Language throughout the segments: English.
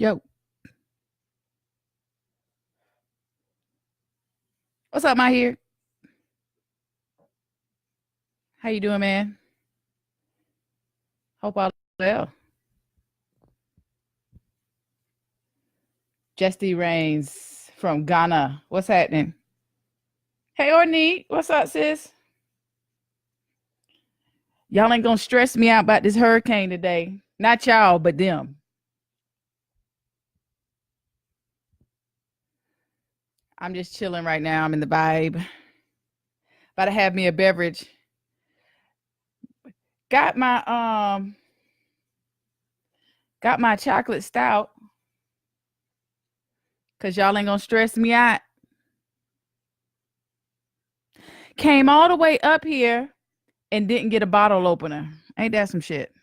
Yo, what's up, my here? How you doing, man? Hope all well. Jesty Rains from Ghana. What's happening? Hey, Ornette, what's up, sis? Y'all ain't gonna stress me out about this hurricane today. Not y'all, but them. I'm just chilling right now. I'm in the vibe. About to have me a beverage. Got my got my chocolate stout. Cause y'all ain't gonna stress me out. Came all the way up here and didn't get a bottle opener. Ain't that some shit?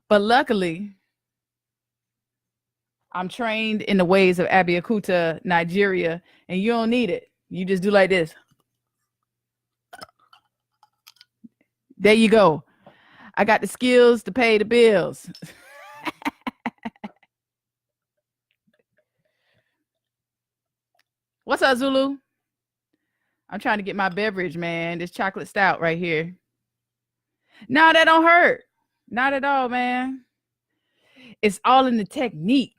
But luckily, I'm trained in the ways of Abiyakuta, Nigeria, and you don't need it. You just do like this. There you go. I got the skills to pay the bills. What's up, Zulu? I'm trying to get my beverage, man. This chocolate stout right here. No, that don't hurt. Not at all, man. It's all in the technique.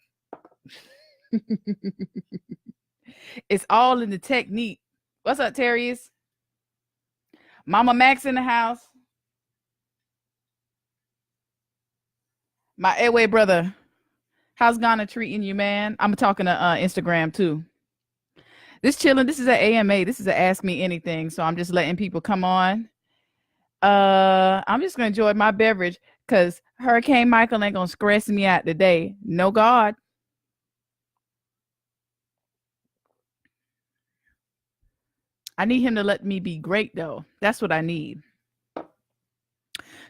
It's all in the technique. What's up, Terrius? Mama Max in the house. My airway brother. How's Ghana treating you, man? I'm talking to Instagram too. This chilling. This is an AMA. This is a Ask Me Anything. So I'm just letting people come on. I'm just gonna enjoy my beverage because Hurricane Michael ain't gonna stress me out today. No God. I need him to let me be great though. That's what I need.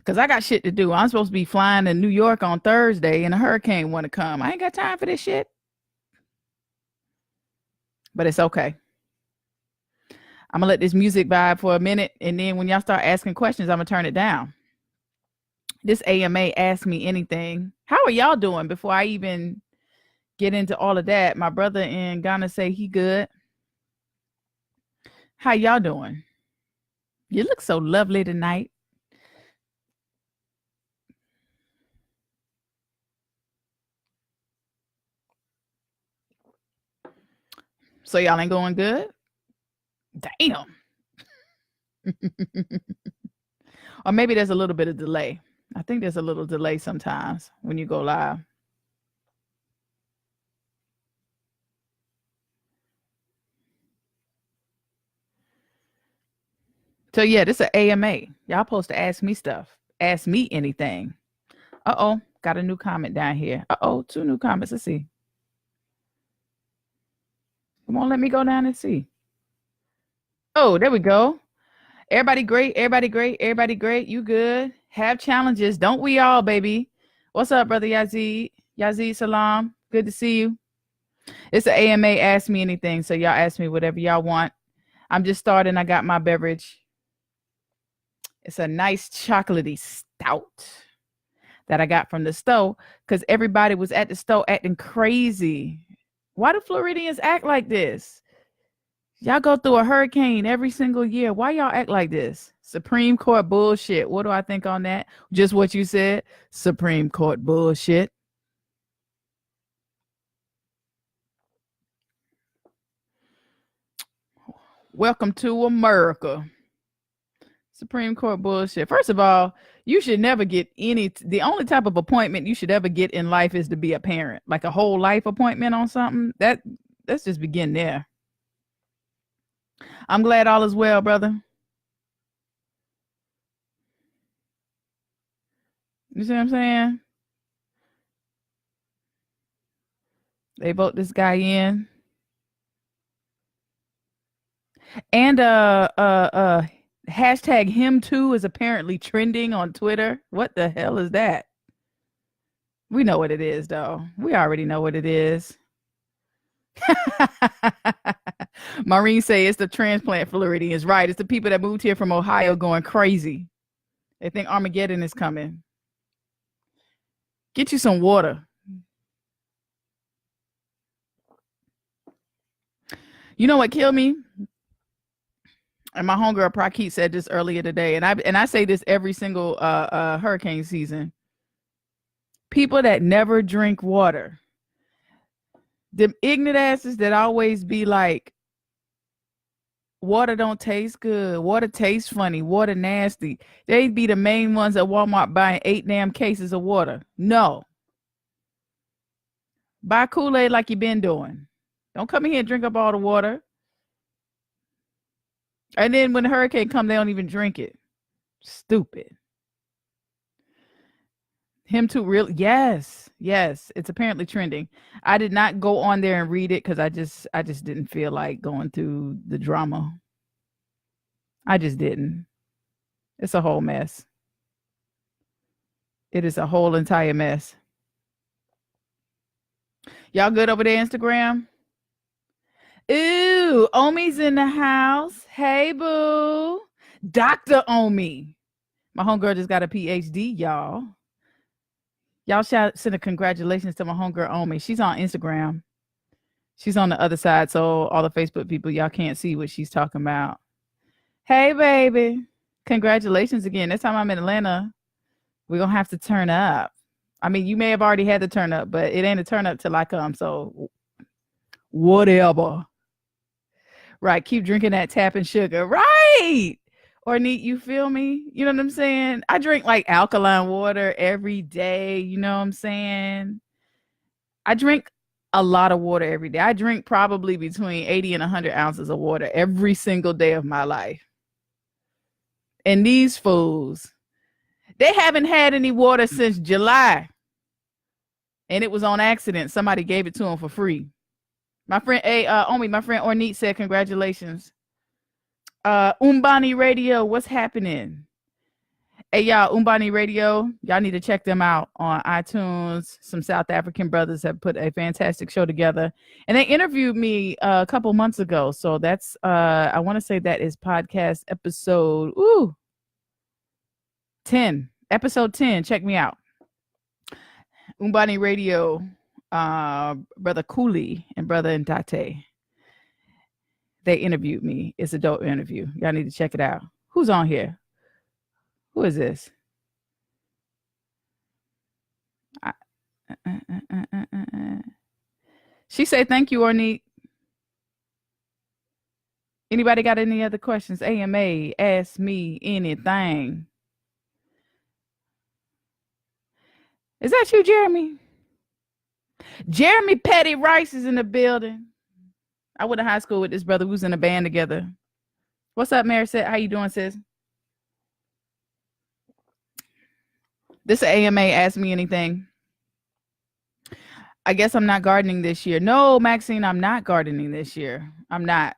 Cause I got shit to do. I'm supposed to be flying to New York on Thursday and a hurricane want to come. I ain't got time for this shit. But it's okay. I'm gonna let this music vibe for a minute, and then when y'all start asking questions, I'm gonna turn it down. This AMA Ask Me Anything. How are y'all doing before I even get into all of that? My brother in Ghana say he good. How y'all doing? You look so lovely tonight. So y'all ain't going good? Damn. Or maybe there's a little bit of delay. I think there's a little delay sometimes when you go live. So yeah, this is an AMA. Y'all supposed to ask me stuff. Ask me anything. Uh-oh. Got a new comment down here. Uh-oh, 2 new comments. Let's see. Come on, let me go down and see. Oh, there we go. Everybody great. Everybody great. Everybody great. You good. Have challenges. Don't we all, baby? What's up, brother Yazid? Yazid Salam. Good to see you. It's an AMA Ask Me Anything. So y'all ask me whatever y'all want. I'm just starting. I got my beverage. It's a nice chocolatey stout that I got from the store because everybody was at the store acting crazy. Why do Floridians act like this? Y'all go through a hurricane every single year. Why y'all act like this? Supreme Court bullshit. What do I think on that? Just what you said. Supreme Court bullshit. Welcome to America. Supreme Court bullshit. First of all, you should never get the only type of appointment you should ever get in life is to be a parent. Like a whole life appointment on something. Let's just begin there. I'm glad all is well, brother. You see what I'm saying? They vote this guy in. And hashtag him too is apparently trending on Twitter. What the hell is that? We know what it is, though. We already know what it is. Maureen say it's the transplant Floridians. Right. It's the people that moved here from Ohio going crazy. They think Armageddon is coming. Get you some water. You know what killed me? And my homegirl Prakit said this earlier today, and I say this every single hurricane season. People that never drink water, them ignorant asses that always be like, water don't taste good, water tastes funny, water nasty. They be the main ones at Walmart buying 8 damn cases of water. No, buy Kool-Aid like you been doing. Don't come in here and drink up all the water. And then when the hurricane come, they don't even drink it. Stupid. Him too, real? Yes, it's apparently trending. I did not go on there and read it because I just didn't feel like going through the drama. I just didn't. It's a whole mess. It is a whole entire mess. Y'all good over there, Instagram? Ooh, Omi's in the house. Hey, boo. Dr. Omi. My homegirl just got a PhD, y'all. Y'all send a congratulations to my homegirl Omi. She's on Instagram. She's on the other side, so all the Facebook people, y'all can't see what she's talking about. Hey, baby. Congratulations again. Next time I'm in Atlanta, we're going to have to turn up. I mean, you may have already had to turn up, but it ain't a turn up till I come, so whatever. Right, keep drinking that tapping sugar. Right. Ornette, you feel me? You know what I'm saying? I drink like alkaline water every day. You know what I'm saying? I drink a lot of water every day. I drink probably between 80 and 100 ounces of water every single day of my life. And these fools, they haven't had any water since July. And it was on accident. Somebody gave it to them for free. My friend, my friend Ornette said, congratulations. Umbani Radio, what's happening? Hey, y'all, Umbani Radio, y'all need to check them out on iTunes. Some South African brothers have put a fantastic show together. And they interviewed me a couple months ago. So that's, I want to say that is podcast episode 10. Episode 10. Check me out. Umbani Radio, Brother Cooley and Brother Ntate. They interviewed me. It's a dope interview. Y'all need to check it out. Who's on here? Who is this? She said, thank you, Ornette. Anybody got any other questions? AMA, ask me anything. Is that you, Jeremy? Jeremy Petty Rice is in the building. I went to high school with this brother. We was in a band together. What's up, Marissette? How you doing, sis? This AMA asked me anything. I guess I'm not gardening this year. No, Maxine, I'm not gardening this year. I'm not.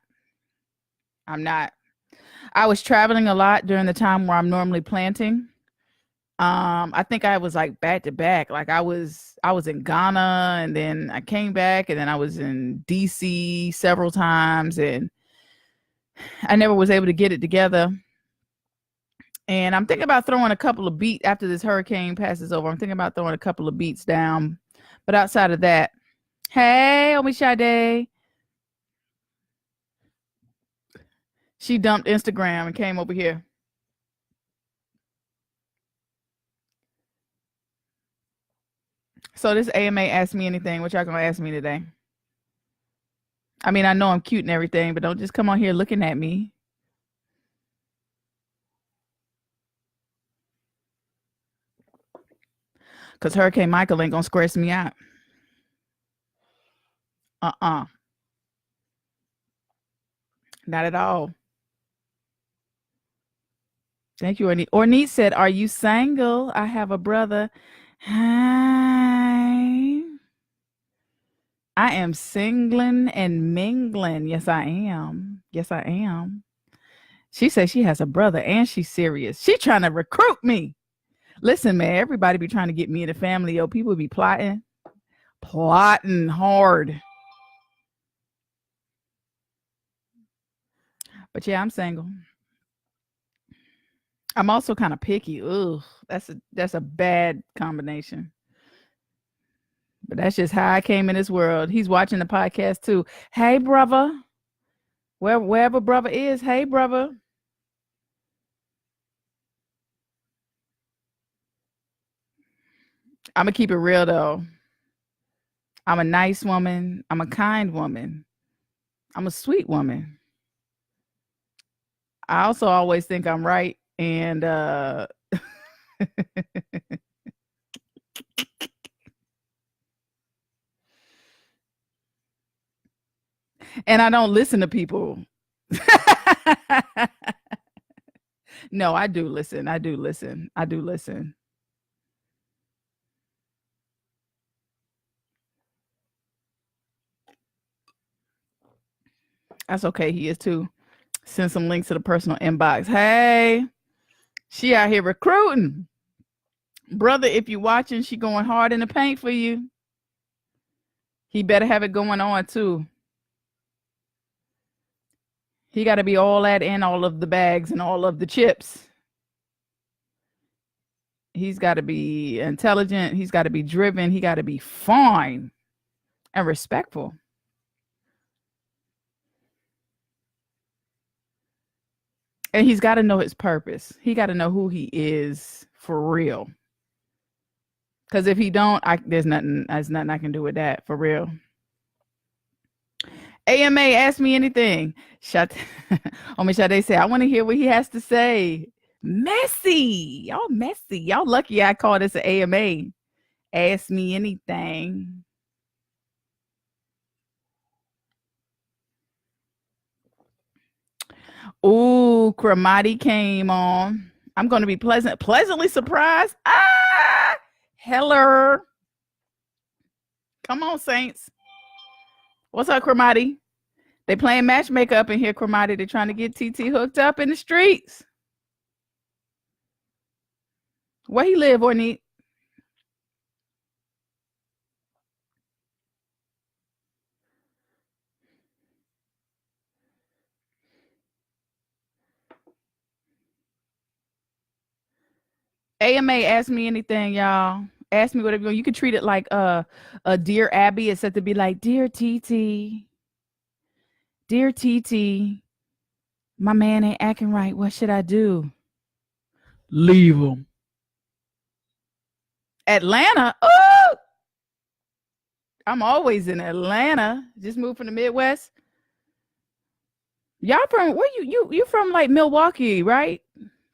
I was traveling a lot during the time where I'm normally planting. I think I was like back to back. Like I was in Ghana, and then I came back, and then I was in DC several times, and I never was able to get it together. And I'm thinking about throwing a couple of beats after this hurricane passes over. I'm thinking about throwing a couple of beats down. But outside of that, hey, Omi Sade. She dumped Instagram and came over here. So this AMA asked me anything. What y'all gonna ask me today? I mean, I know I'm cute and everything, but don't just come on here looking at me. Because Hurricane Michael ain't gonna stress me out. Not at all. Thank you, Ornette. Ornette said, are you single? I have a brother. Hi. I am singling and mingling. Yes, I am. She says she has a brother and she's serious. She trying to recruit me. Listen, man, everybody be trying to get me in the family. Yo, people be plotting hard. But yeah, I'm single. I'm also kind of picky. Ugh, that's a bad combination. But that's just how I came in this world. He's watching the podcast too. Hey, brother. Wherever brother is, hey brother. I'm gonna keep it real though. I'm a nice woman. I'm a kind woman. I'm a sweet woman. I also always think I'm right, and I don't listen to people. No, I do listen. I do listen. I do listen. That's okay. He is too. Send some links to the personal inbox. Hey, she out here recruiting. Brother, if you watching, she going hard in the paint for you. He better have it going on too. He got to be all that in all of the bags and all of the chips. He's got to be intelligent. He's got to be driven. He got to be fine and respectful. And he's got to know his purpose. He got to know who he is for real. Because if he don't, there's nothing I can do with that for real. AMA, ask me anything. They say, I want to hear what he has to say. Messy. Y'all messy. Y'all lucky I call this an AMA. Ask me anything. Ooh, Kramati came on. I'm going to be pleasantly surprised. Heller. Come on, Saints. What's up, Kramati? They playing matchmaker up in here, Kramati. They're trying to get TT hooked up in the streets. Where he live, Ornette? AMA, ask me anything, y'all. Ask me whatever you want. You can treat it like a Dear Abby, except to be like, Dear TT. Dear TT, my man ain't acting right. What should I do? Leave him. Atlanta? Oh, I'm always in Atlanta. Just moved from the Midwest. Y'all from where you from like Milwaukee, right?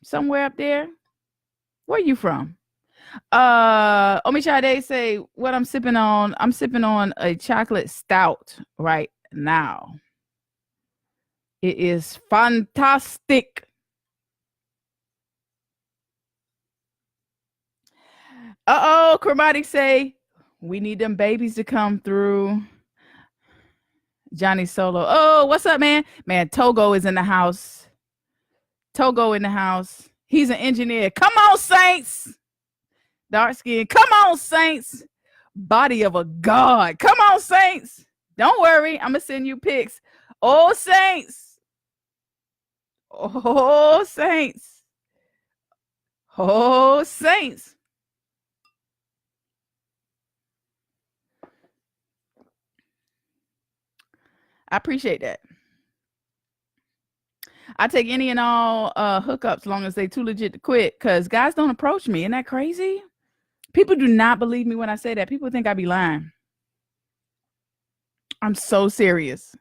Somewhere up there. Where you from? Omishade say what I'm sipping on. I'm sipping on a chocolate stout right now. It is fantastic. Chromatic say we need them babies to come through. Johnny Solo. Oh, what's up, man? Man, Togo is in the house. Togo in the house. He's an engineer. Come on, Saints. Dark skin. Come on, Saints. Body of a god. Come on, Saints. Don't worry. I'm going to send you pics. Oh, Saints. Oh, Saints. Oh, Saints. I appreciate that. I take any and all hookups as long as they too legit to quit, because guys don't approach me. Isn't that crazy? People do not believe me when I say that. People think I be lying. I'm so serious.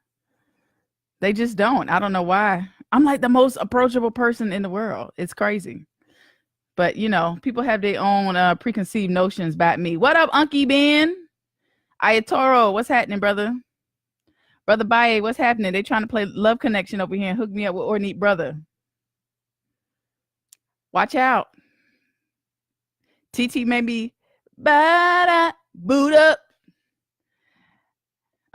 They just don't. I don't know why. I'm like the most approachable person in the world. It's crazy. But, you know, people have their own preconceived notions about me. What up, Unky Ben? Ayatoro, what's happening, brother? Brother Baye, what's happening? They trying to play Love Connection over here and hook me up with Ornette brother. Watch out. TT made me boot up.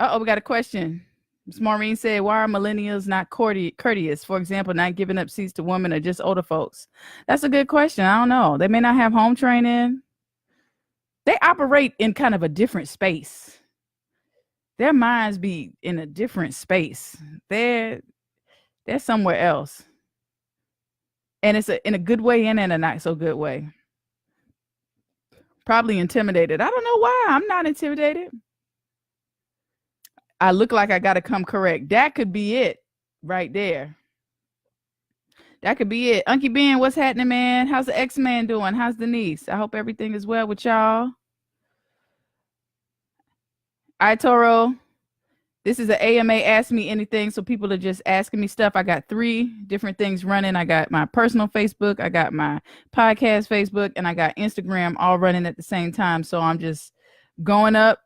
We got a question. Ms. Maureen said, why are millennials not courteous? For example, not giving up seats to women or just older folks? That's a good question. I don't know. They may not have home training. They operate in kind of a different space. Their minds be in a different space. They're somewhere else. And it's in a good way and in a not so good way. Probably intimidated. I don't know why. I'm not intimidated. I look like I got to come correct. That could be it. right there. That could be it. Unky Ben, what's happening, man? How's the X-Man doing? How's Denise? I hope everything is well with y'all. All right, Toro. This is an AMA Ask Me Anything. So people are just asking me stuff. I got 3 different things running. I got my personal Facebook, I got my podcast Facebook, and I got Instagram all running at the same time. So I'm just going up.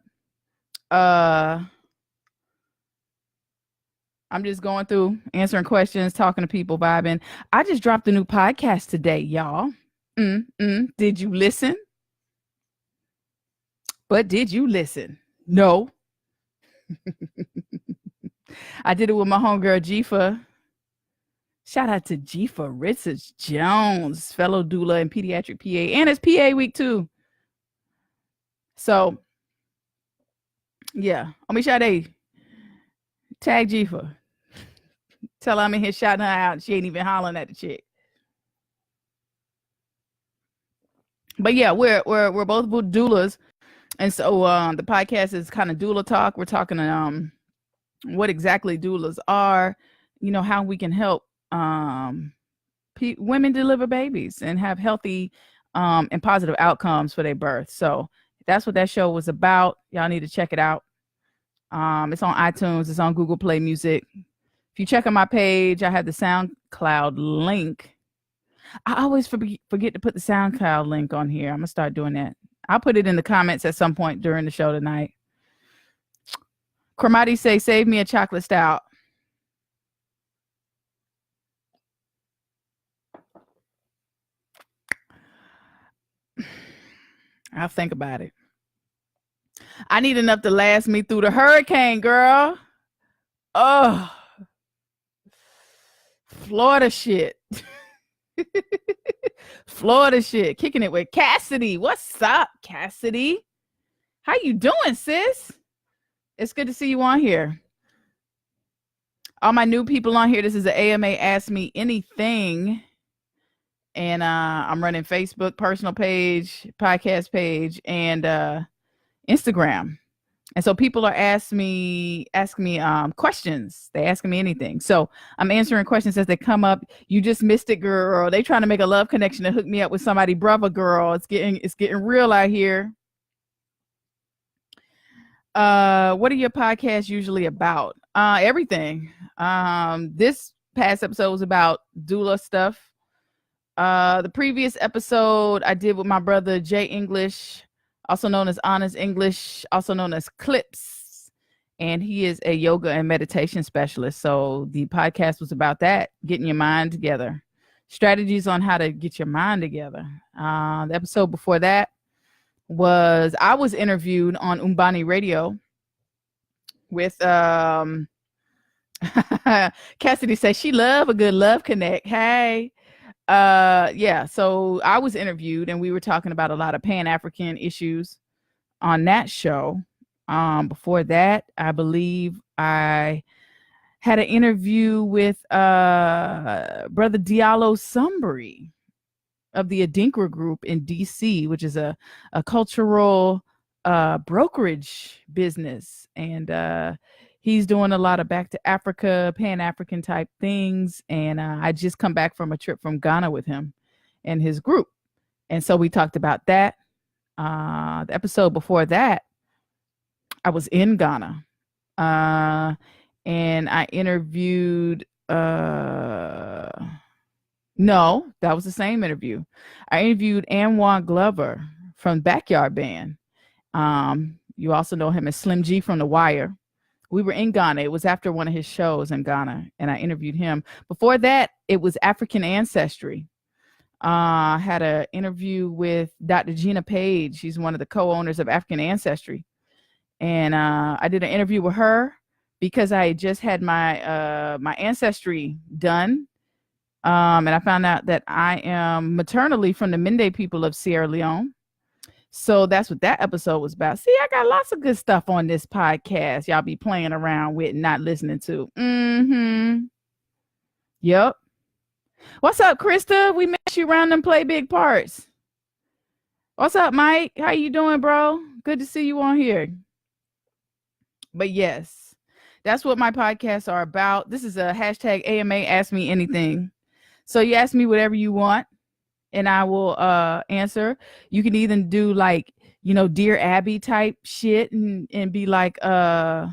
I'm just going through, answering questions, talking to people, vibing. I just dropped a new podcast today, y'all. Did you listen? But did you listen? No. I did it with my homegirl, Jifa. Shout out to Jifa Richards Jones, fellow doula and pediatric PA. And it's PA week too. So, yeah. Omishade, tag Jifa. Tell her I'm in here shouting her out. She ain't even hollering at the chick. But yeah, we're both doulas. And so the podcast is kind of doula talk. We're talking what exactly doulas are, how we can help women deliver babies and have healthy and positive outcomes for their birth. So that's what that show was about. Y'all need to check it out. It's on iTunes. It's on Google Play Music. If you check on my page, I have the SoundCloud link. I always forget to put the SoundCloud link on here. I'm going to start doing that. I'll put it in the comments at some point during the show tonight. Cromati say, save me a chocolate stout. I'll think about it. I need enough to last me through the hurricane, girl. Oh, Florida shit. Florida shit. Kicking it with Cassidy. What's up, Cassidy? How you doing, sis? It's good to see you on here. All my new people on here. This is the AMA Ask Me Anything. And I'm running Facebook personal page, podcast page, and Instagram. And so people are asking me questions. They asking me anything. So I'm answering questions as they come up. You just missed it, girl. They trying to make a love connection and hook me up with somebody, brother, girl. It's getting real out here. What are your podcasts usually about? Everything. This past episode was about doula stuff. The previous episode I did with my brother Jay English, also known as Honest English, also known as Clips, and he is a yoga and meditation specialist. So the podcast was about that, getting your mind together, strategies on how to get your mind together. The episode before that I was interviewed on Umbani Radio with Cassidy says she love a good love connect. Hey. Yeah, so I was interviewed and we were talking about a lot of Pan-African issues on that show. Before that, I believe I had an interview with Brother Diallo Sumbri of the Adinkra group in DC, which is a cultural brokerage business, and he's doing a lot of back to Africa, Pan-African type things. And I just come back from a trip from Ghana with him and his group. And so we talked about that. The episode before that, I was in Ghana. And I interviewed, no, that was the same interview. I interviewed Anwan Glover from Backyard Band. You also know him as Slim G from The Wire. We were in Ghana. It was after one of his shows in Ghana, and I interviewed him. Before that, it was African Ancestry. I had an interview with Dr. Gina Page. She's one of the co-owners of African Ancestry. And I did an interview with her because I had just had my my ancestry done. And I found out that I am maternally from the Mende people of Sierra Leone. So that's what that episode was about. See, I got lots of good stuff on this podcast. Y'all be playing around with and not listening to. Yep. What's up, Krista? We met you around and play big parts. What's up, Mike? How you doing, bro? Good to see you on here. But yes, That's what my podcasts are about. This is a hashtag AMA Ask Me Anything. So you ask me whatever you want and I will answer. You can even do like, Dear Abby type shit and be like uh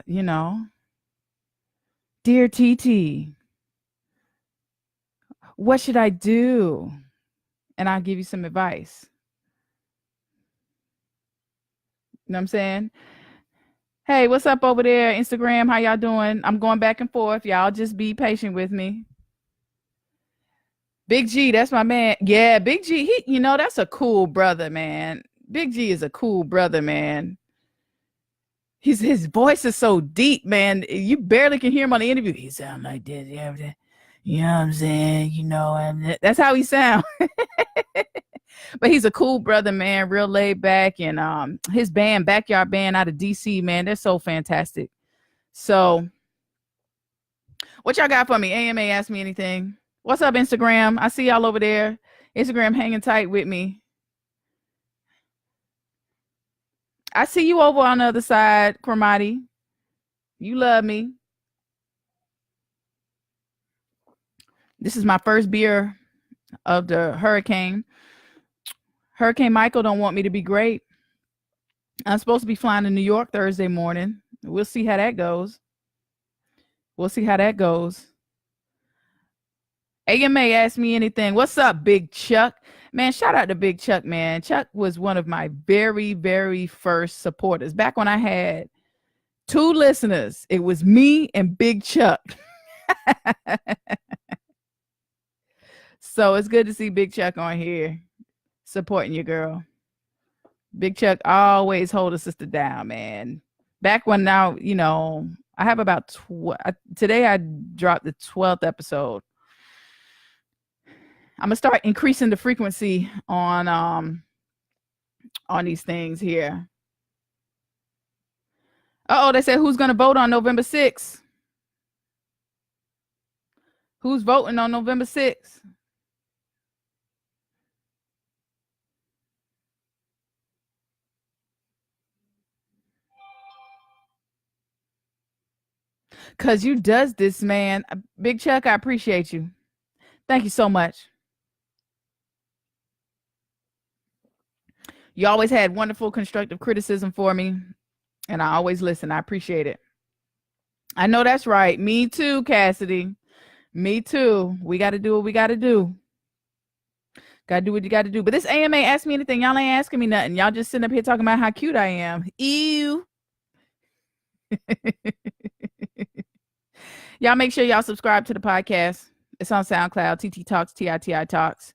you know, Dear TiTi, what should I do? And I'll give you some advice. You know what I'm saying? Hey, what's up over there? Instagram, how y'all doing? I'm going back and forth. Y'all just be patient with me. Big G, that's my man. Yeah, Big G, that's a cool brother, man. Big G is a cool brother, man. His voice is so deep, man. You barely can hear him on the interview. He sound like this, yeah, you know what I'm saying? And that's how he sound. But he's a cool brother, man, real laid back. And his band, Backyard Band out of DC, man, they're so fantastic. So what y'all got for me? AMA Ask Me Anything. What's up, Instagram? I see y'all over there. Instagram hanging tight with me. I see you over on the other side, Cormati. You love me. This is my first beer of the hurricane. Hurricane Michael don't want me to be great. I'm supposed to be flying to New York Thursday morning. We'll see how that goes. AMA Ask Me Anything. What's up, Big Chuck? Man, shout out to Big Chuck, man. Chuck was one of my very, very first supporters. Back when I had 2 listeners, it was me and Big Chuck. So it's good to see Big Chuck on here supporting your girl. Big Chuck always hold a sister down, man. Back when now, I have about today I dropped the 12th episode. I'm gonna start increasing the frequency on these things here. They said who's gonna vote on November 6th? Who's voting on November 6th? Cause you does this, man. Big Chuck, I appreciate you. Thank you so much. You always had wonderful constructive criticism for me, and I always listen. I appreciate it. I know that's right. Me too, Cassidy. Me too. We got to do what we got to do. Got to do what you got to do. But this AMA Ask Me Anything. Y'all ain't asking me nothing. Y'all just sitting up here talking about how cute I am. Ew. Y'all make sure y'all subscribe to the podcast. It's on SoundCloud, TiTi Talks, TiTi Talks.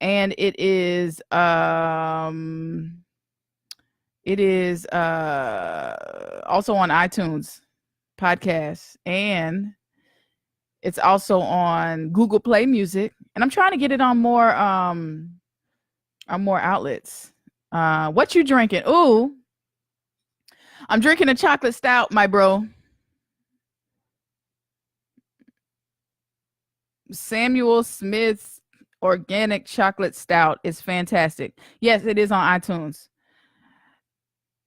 And it is also on iTunes podcasts, and it's also on Google Play Music, and I'm trying to get it on more outlets. What you drinking? Ooh, I'm drinking a chocolate stout, my bro. Samuel Smith's organic chocolate stout is fantastic. Yes, it is on iTunes.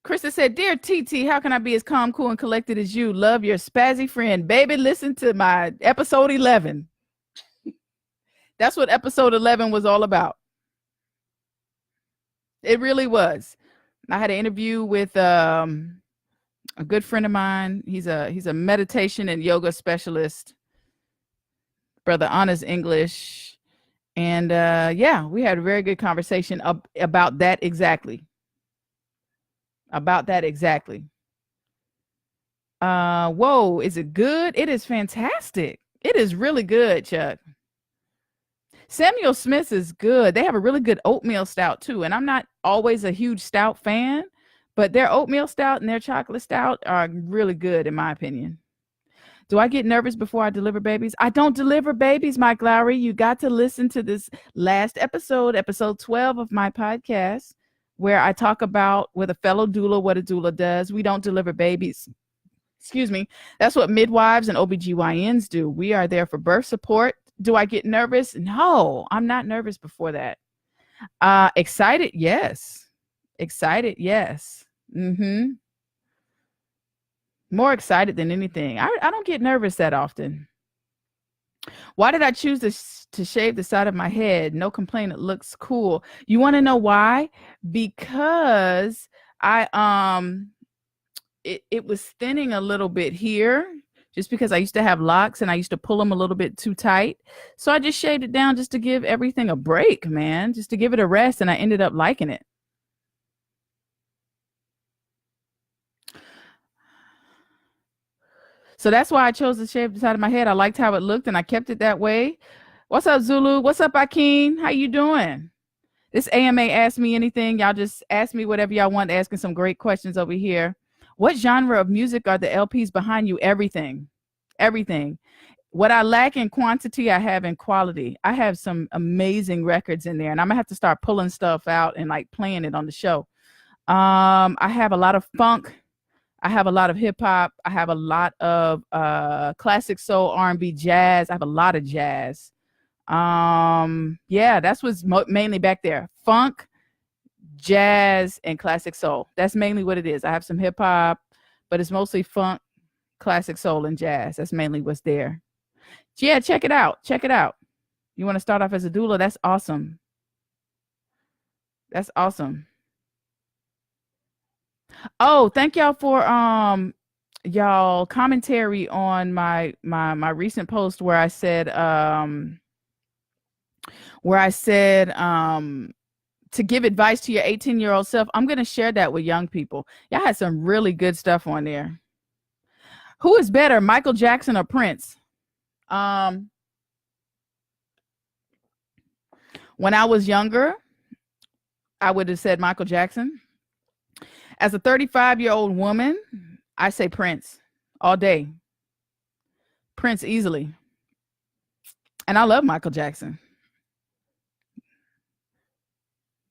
Krista said, Dear TT, how can I be as calm, cool, and collected as you? Love your spazzy friend. Baby, listen to my episode 11. That's what episode 11 was all about. It really was. I had an interview with a good friend of mine. He's a meditation and yoga specialist. Brother Honors English. And we had a very good conversation about that exactly. Whoa, is it good? It is fantastic. It is really good, Chuck. Samuel Smith is good. They have a really good oatmeal stout too. And I'm not always a huge stout fan, but their oatmeal stout and their chocolate stout are really good in my opinion. Do I get nervous before I deliver babies? I don't deliver babies, Mike Lowry. You got to listen to this last episode 12 of my podcast, where I talk about with a fellow doula what a doula does. We don't deliver babies. Excuse me. That's what midwives and OBGYNs do. We are there for birth support. Do I get nervous? No, I'm not nervous before that. Excited? Yes. Mm-hmm. More excited than anything. I don't get nervous that often. Why did I choose to shave the side of my head? No complaint. It looks cool. You want to know why? Because I it was thinning a little bit here just because I used to have locks and I used to pull them a little bit too tight. So I just shaved it down just to give everything a break, man, just to give it a rest, and I ended up liking it. So that's why I chose to shave the side of my head. I liked how it looked and I kept it that way. What's up, Zulu? What's up, Akeem? How you doing? This AMA Ask Me Anything. Y'all just ask me whatever y'all want, asking some great questions over here. What genre of music are the LPs behind you? Everything. Everything. What I lack in quantity, I have in quality. I have some amazing records in there, and I'm gonna have to start pulling stuff out and like playing it on the show. I have a lot of funk. I have a lot of hip hop. I have a lot of classic soul, R&B, jazz. I have a lot of jazz. Yeah, that's what's mainly back there. Funk, jazz, and classic soul. That's mainly what it is. I have some hip hop, but it's mostly funk, classic soul, and jazz. That's mainly what's there. Yeah, check it out. Check it out. You want to start off as a doula? That's awesome. That's awesome. Oh, thank y'all for y'all commentary on my recent post where I said to give advice to your 18-year-old self. I'm going to share that with young people. Y'all had some really good stuff on there. Who is better, Michael Jackson or Prince? Um when I was younger, I would have said Michael Jackson. As a 35-year-old woman, I say Prince all day. Prince easily. And I love Michael Jackson.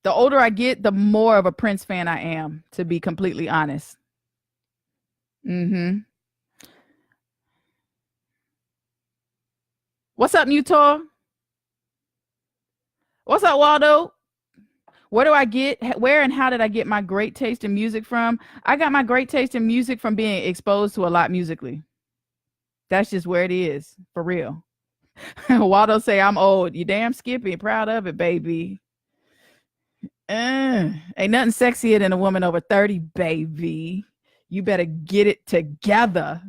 The older I get, the more of a Prince fan I am, to be completely honest. Mm-hmm. What's up, Utah? What's up, Waldo? Where and how did I get my great taste in music from? I got my great taste in music from being exposed to a lot musically. That's just where it is, for real. Waldo say I'm old. You damn Skippy, proud of it, baby. Ain't nothing sexier than a woman over 30, baby. You better get it together.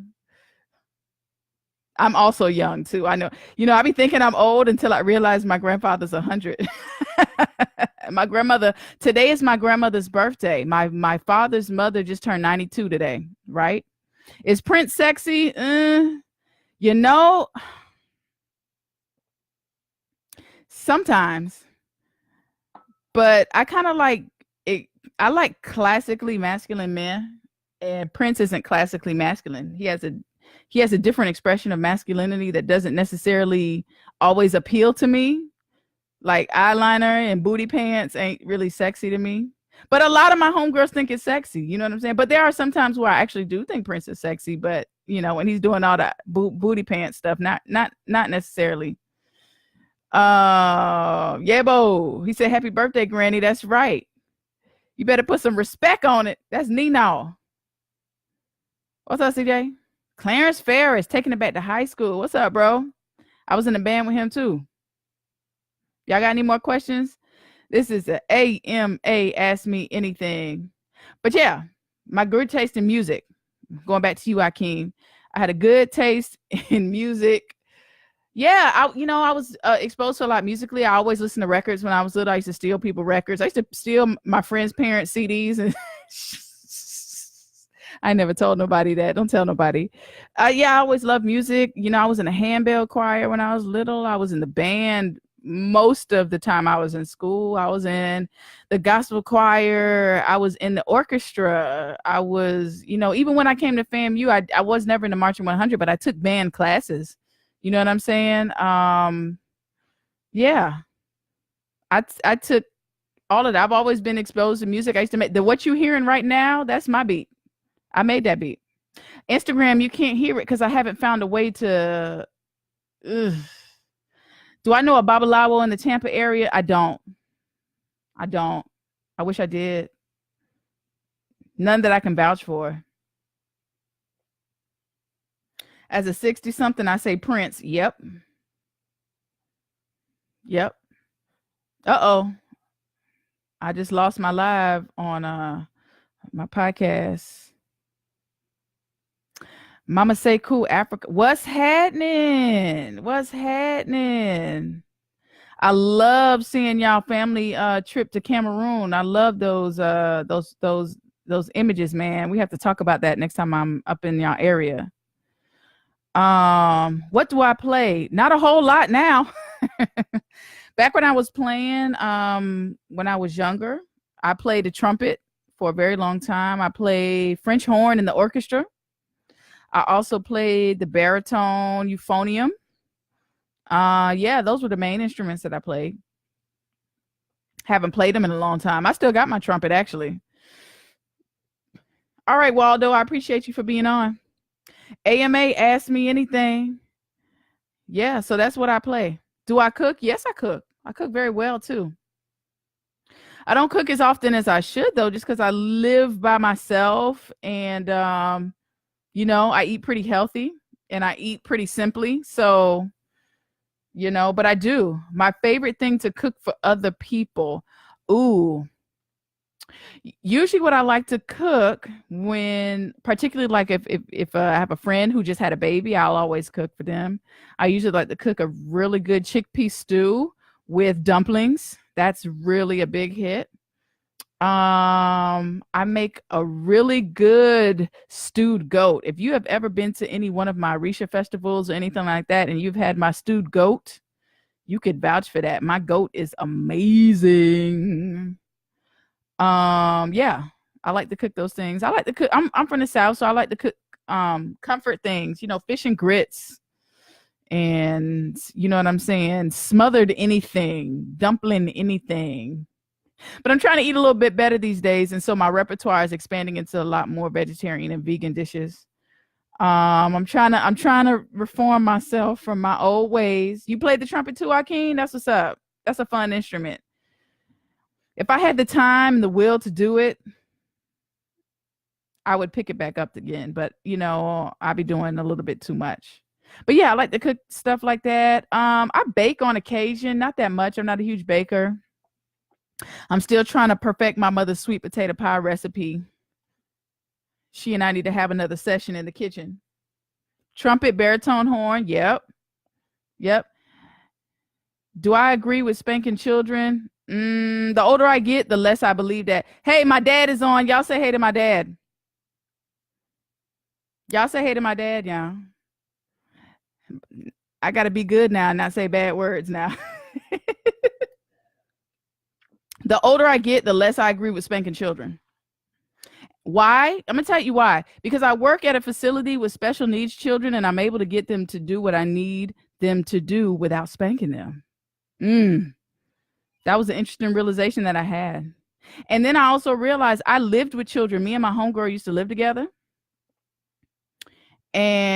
I'm also young too. I know. I be thinking I'm old until I realize my grandfather's 100. My grandmother, today is my grandmother's birthday. My father's mother just turned 92 today, right? Is Prince sexy? You know, sometimes, but I kind of like it. I like classically masculine men, and Prince isn't classically masculine. He has a different expression of masculinity that doesn't necessarily always appeal to me. Like eyeliner and booty pants ain't really sexy to me. But a lot of my homegirls think it's sexy. You know what I'm saying? But there are some times where I actually do think Prince is sexy. But when he's doing all that booty pants stuff, not necessarily. Yeah, bo. He said, "Happy birthday, Granny." That's right. You better put some respect on it. That's Nino. What's up, CJ? Clarence Ferris taking it back to high school. What's up, bro? I was in a band with him too. Y'all got any more questions? This is a AMA Ask Me Anything. But yeah, my good taste in music. Going back to you, Akeem. I had a good taste in music. Yeah, I was exposed to a lot musically. I always listened to records when I was little. I used to steal people records. I used to steal my friends' parents' CDs, and I never told nobody that. Don't tell nobody. Yeah, I always loved music. I was in a handbell choir when I was little. I was in the band most of the time I was in school. I was in the gospel choir. I was in the orchestra. I was, even when I came to FAMU, I was never in the Marching 100, but I took band classes. You know what I'm saying? Yeah, I took all of that. I've always been exposed to music. I used to make what you hearing right now. That's my beat. I made that beat. Instagram, you can't hear it because I haven't found a way to. Ugh. Do I know a Babalawo in the Tampa area? I don't. I wish I did. None that I can vouch for. As a 60 something, I say Prince. Yep. Yep. Uh-oh. I just lost my live on my podcast. Mama say cool Africa. What's happening? What's happening? I love seeing y'all family trip to Cameroon. I love those images, man. We have to talk about that next time I'm up in y'all area. What do I play? Not a whole lot now. Back when I was playing, when I was younger, I played the trumpet for a very long time. I played French horn in the orchestra. I also played the baritone euphonium. Yeah, those were the main instruments that I played. Haven't played them in a long time. I still got my trumpet, actually. All right, Waldo, I appreciate you for being on. AMA asked me anything. Yeah, so that's what I play. Do I cook? Yes, I cook. I cook very well too. I don't cook as often as I should though, just because I live by myself and I eat pretty healthy and I eat pretty simply. So, but I do. My favorite thing to cook for other people. Ooh. Usually what I like to cook when, particularly like if I have a friend who just had a baby, I'll always cook for them. I usually like to cook a really good chickpea stew with dumplings. That's really a big hit. I make a really good stewed goat. If you have ever been to any one of my Risha festivals or anything like that, and you've had my stewed goat, you could vouch for that. My goat is amazing. Yeah, I like to cook those things. I like to cook. I'm from the South, so I like to cook comfort things, fish and grits. And you know what I'm saying? Smothered anything, dumpling anything. But I'm trying to eat a little bit better these days, and so my repertoire is expanding into a lot more vegetarian and vegan dishes. I'm trying to reform myself from my old ways. You played the trumpet too, Joaquin? That's what's up. That's a fun instrument. If I had the time and the will to do it, I would pick it back up again. But I'd be doing a little bit too much. But yeah, I like to cook stuff like that. I bake on occasion, not that much. I'm not a huge baker. I'm still trying to perfect my mother's sweet potato pie recipe. She and I need to have another session in the kitchen. Trumpet, baritone, horn. Yep. Do I agree with spanking children? The older I get, the less I believe that. Hey, my dad is on. Y'all say hey to my dad. Y'all say hey to my dad, y'all. I got to be good now and not say bad words now. The older I get, the less I agree with spanking children. Why? I'm going to tell you why. Because I work at a facility with special needs children and I'm able to get them to do what I need them to do without spanking them. That was an interesting realization that I had. And then I also realized I lived with children. Me and my homegirl used to live together. And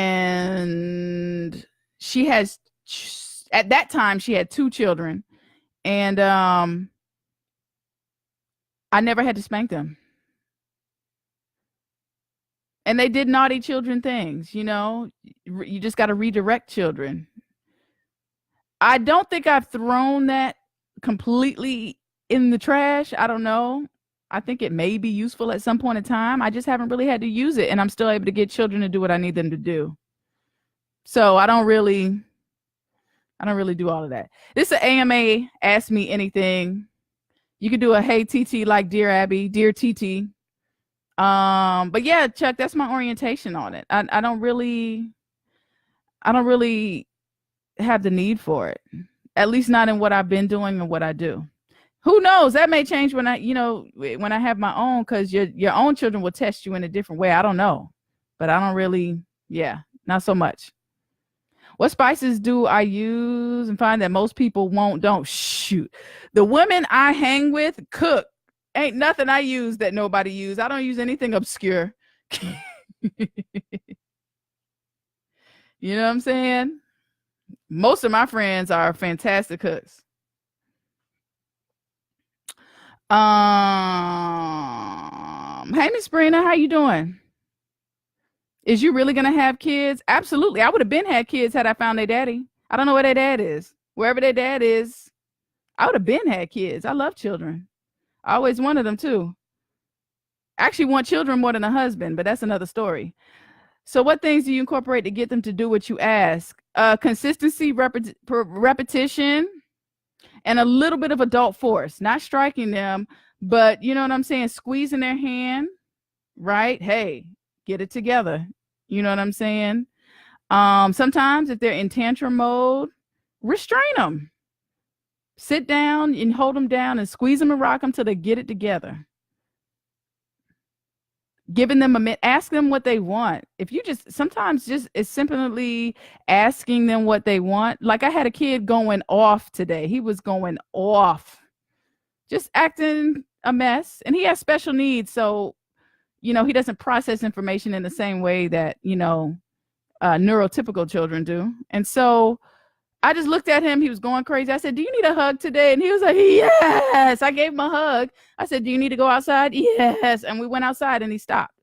she has, at that time, she had 2 children. And I never had to spank them. And they did naughty children things, you just got to redirect children. I don't think I've thrown that completely in the trash. I don't know. I think it may be useful at some point in time. I just haven't really had to use it, and I'm still able to get children to do what I need them to do. So I don't really do all of that. This is AMA Ask Me Anything. You could do a hey TiTi like Dear Abby, Dear TiTi. But yeah, Chuck, that's my orientation on it. I don't really have the need for it. At least not in what I've been doing and what I do. Who knows? That may change when when I have my own, because your own children will test you in a different way. I don't know. But I don't really, not so much. What spices do I use and find that most people don't? Shoot. The women I hang with cook. Ain't nothing I use that nobody use. I don't use anything obscure. You know what I'm saying? Most of my friends are fantastic cooks. Hey, Miss Brina, how you doing? Is you really gonna have kids? Absolutely. I would have been had kids had I found their daddy. I don't know where their dad is. Wherever their dad is, I would have been had kids. I love children. I always wanted them too. I actually want children more than a husband, but that's another story. So, what things do you incorporate to get them to do what you ask? Consistency, repetition, and a little bit of adult force. Not striking them, but you know what I'm saying? Squeezing their hand, right? Hey, get it together. You know what I'm saying? Sometimes if they're in tantrum mode, restrain them. Sit down and hold them down and squeeze them and rock them till they get it together. Giving them a minute, ask them what they want. If you just sometimes just it's simply asking them what they want. Like I had a kid going off today. He was going off, just acting a mess, and he has special needs. So he doesn't process information in the same way that neurotypical children do. And so I just looked at him. He was going crazy. I said, "Do you need a hug today?" And he was like, "Yes." I gave him a hug. I said, "Do you need to go outside?" "Yes." And we went outside and he stopped.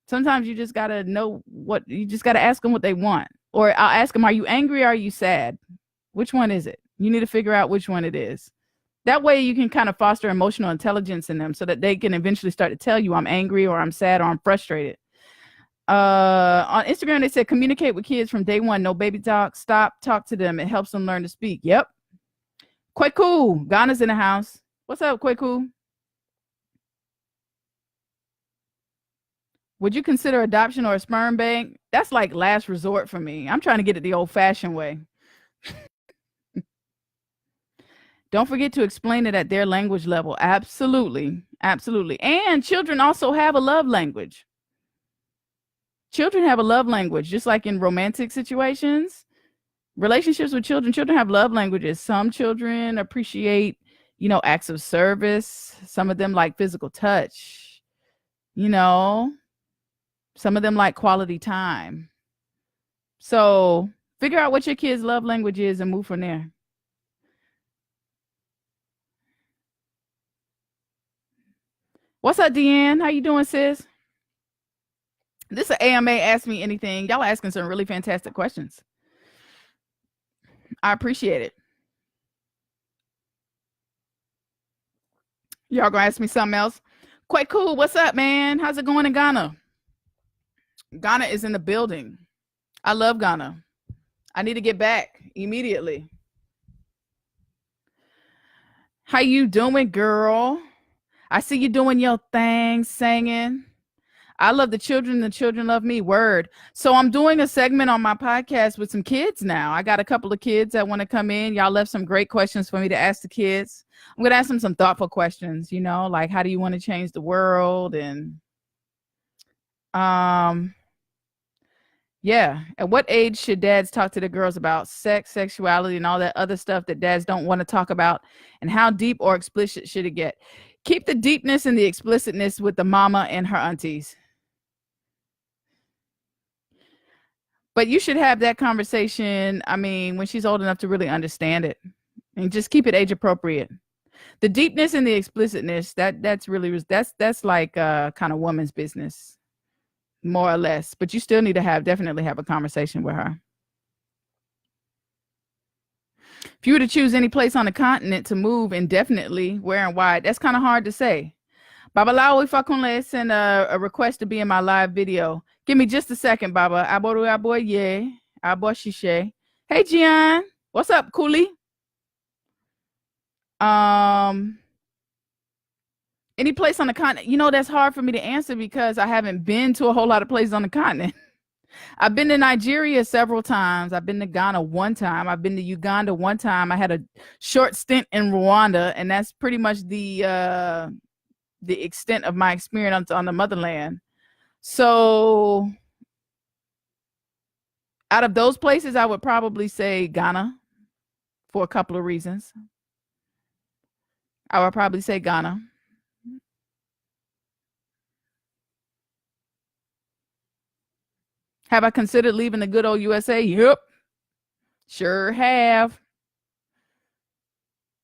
Sometimes you just got to you just got to ask them what they want. Or I'll ask them, "Are you angry or are you sad? Which one is it?" You need to figure out which one it is. That way you can kind of foster emotional intelligence in them so that they can eventually start to tell you, "I'm angry," or "I'm sad," or "I'm frustrated." On Instagram, they said communicate with kids from day one. No baby talk. Talk to them. It helps them learn to speak. Yep. Quite cool. Ghana's in the house. What's up, Quite cool? Would you consider adoption or a sperm bank? That's like last resort for me. I'm trying to get it the old fashioned way. Don't forget to explain it at their language level. Absolutely. Absolutely. And children also have a love language. Children have a love language, just like in romantic situations. Relationships with children have love languages. Some children appreciate, acts of service. Some of them like physical touch. You know, some of them like quality time. So figure out what your kid's love language is and move from there. What's up, Deanne? How you doing, sis? This is AMA Ask Me Anything. Y'all are asking some really fantastic questions. I appreciate it. Y'all gonna ask me something else? Quite cool. What's up, man? How's it going in Ghana? Ghana is in the building. I love Ghana. I need to get back immediately. How you doing, girl? I see you doing your thing, singing. I love the children love me. Word. So I'm doing a segment on my podcast with some kids now. I got a couple of kids that want to come in. Y'all left some great questions for me to ask the kids. I'm going to ask them some thoughtful questions, like how do you want to change the world? And um yeah, at what age should dads talk to the girls about sex, sexuality, and all that other stuff that dads don't want to talk about? And how deep or explicit should it get? Keep the deepness and the explicitness with the mama and her aunties. But you should have that conversation, I mean, when she's old enough to really understand it. And just keep it age appropriate. The deepness and the explicitness, that's really that's like kind of woman's business, more or less. But you still need to definitely have a conversation with her. If you were to choose any place on the continent to move indefinitely, where and why, that's kind of hard to say. Babalawo Ifakunle sent a request to be in my live video. Give me just a second, Baba. Aboru aboye, aboshishe. Hey, Gian. What's up, Cooley? Any place on the continent? That's hard for me to answer because I haven't been to a whole lot of places on the continent. I've been to Nigeria several times. I've been to Ghana one time. I've been to Uganda one time. I had a short stint in Rwanda, and that's pretty much the extent of my experience on the motherland. So out of those places, I would probably say Ghana for a couple of reasons. I would probably say Ghana. Have I considered leaving the good old USA? Yep. Sure have.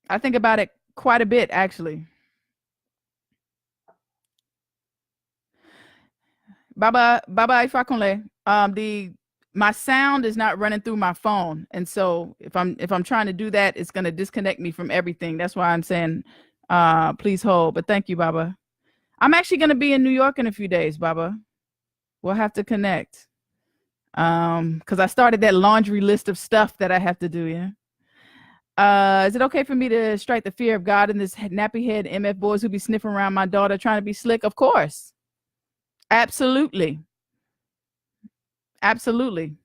I think about it quite a bit, actually. Baba Ifakunle. The my sound is not running through my phone, and so if I'm trying to do that, it's gonna disconnect me from everything. That's why I'm saying, please hold. But thank you, Baba. I'm actually gonna be in New York in a few days, Baba. We'll have to connect. Because I started that laundry list of stuff that I have to do. Yeah. Is it okay for me to strike the fear of God in this nappy head MF boys who be sniffing around my daughter trying to be slick? Of course. Absolutely. Absolutely.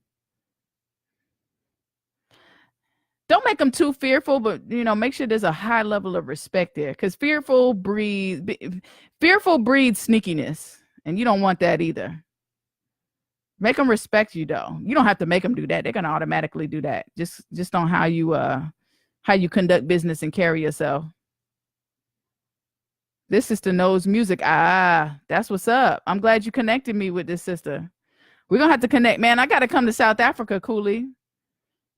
Don't make them too fearful, but make sure there's a high level of respect there, because fearful breeds sneakiness, and you don't want that either. Make them respect you, though. You don't have to make them do that; they're gonna automatically do that. Just on how you conduct business and carry yourself. This sister knows music. That's what's up. I'm glad you connected me with this sister. We're gonna have to connect, man. I gotta come to South Africa, Cooley.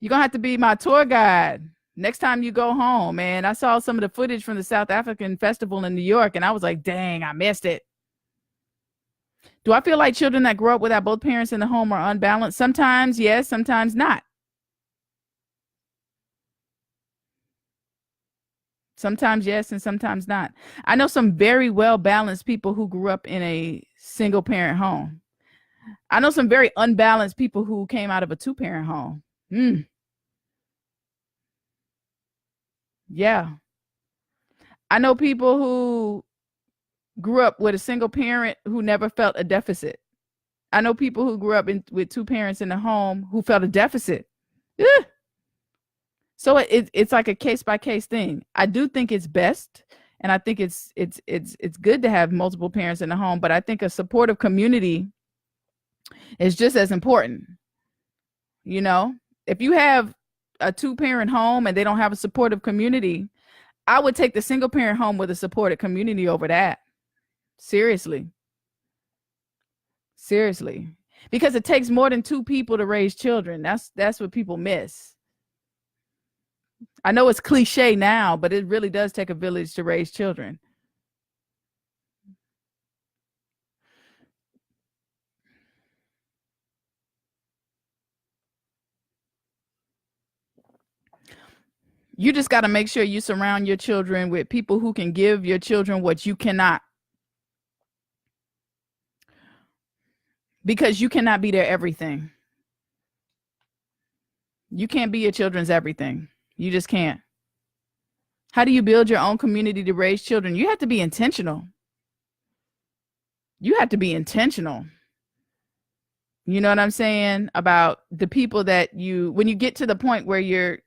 You're gonna have to be my tour guide next time you go home, man. I saw some of the footage from the South African festival in New York, and I was like, dang, I missed it. Do I feel like children that grow up without both parents in the home are unbalanced? Sometimes yes, sometimes not. Sometimes yes, and sometimes not. I know some very well balanced people who grew up in a single parent home. I know some very unbalanced people who came out of a two parent home. Yeah. I know people who grew up with a single parent who never felt a deficit. I know people who grew up with two parents in the home who felt a deficit. Ugh. So it's like a case by case thing. I do think it's best, and I think it's good to have multiple parents in the home, but I think a supportive community is just as important. If you have a two parent home and they don't have a supportive community, I would take the single parent home with a supported community over that. Seriously. Because it takes more than two people to raise children. That's what people miss. I know it's cliche now, but it really does take a village to raise children. You just got to make sure you surround your children with people who can give your children what you cannot. Because you cannot be their everything. You can't be your children's everything. You just can't. How do you build your own community to raise children? You have to be intentional. You have to be intentional. You know what I'm saying? About the people that when you get to the point where you're,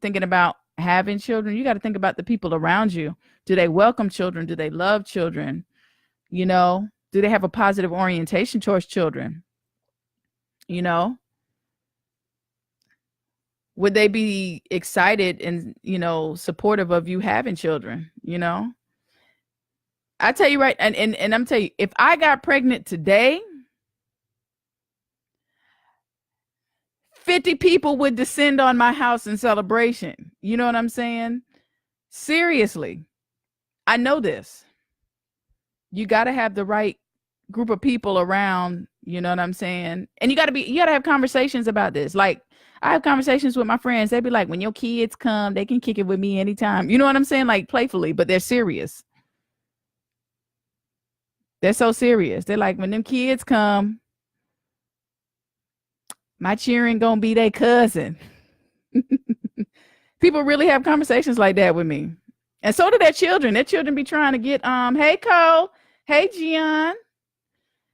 thinking about having children, you got to think about the people around you. Do they welcome children? Do they love children? Do they have a positive orientation towards children? Would they be excited and, supportive of you having children? I tell you right, and I'm telling you, if I got pregnant today, 50 people would descend on my house in celebration. You know what I'm saying? Seriously. I know this. You got to have the right group of people around, you know what I'm saying? And you got to have conversations about this. Like, I have conversations with my friends. They be like, when your kids come, they can kick it with me anytime. You know what I'm saying? Like, playfully, but they're serious. They're so serious. They're like, when them kids come, my cheering gonna be their cousin. People really have conversations like that with me. And so do their children. Their children be trying to get, hey, Cole. Hey, Gian.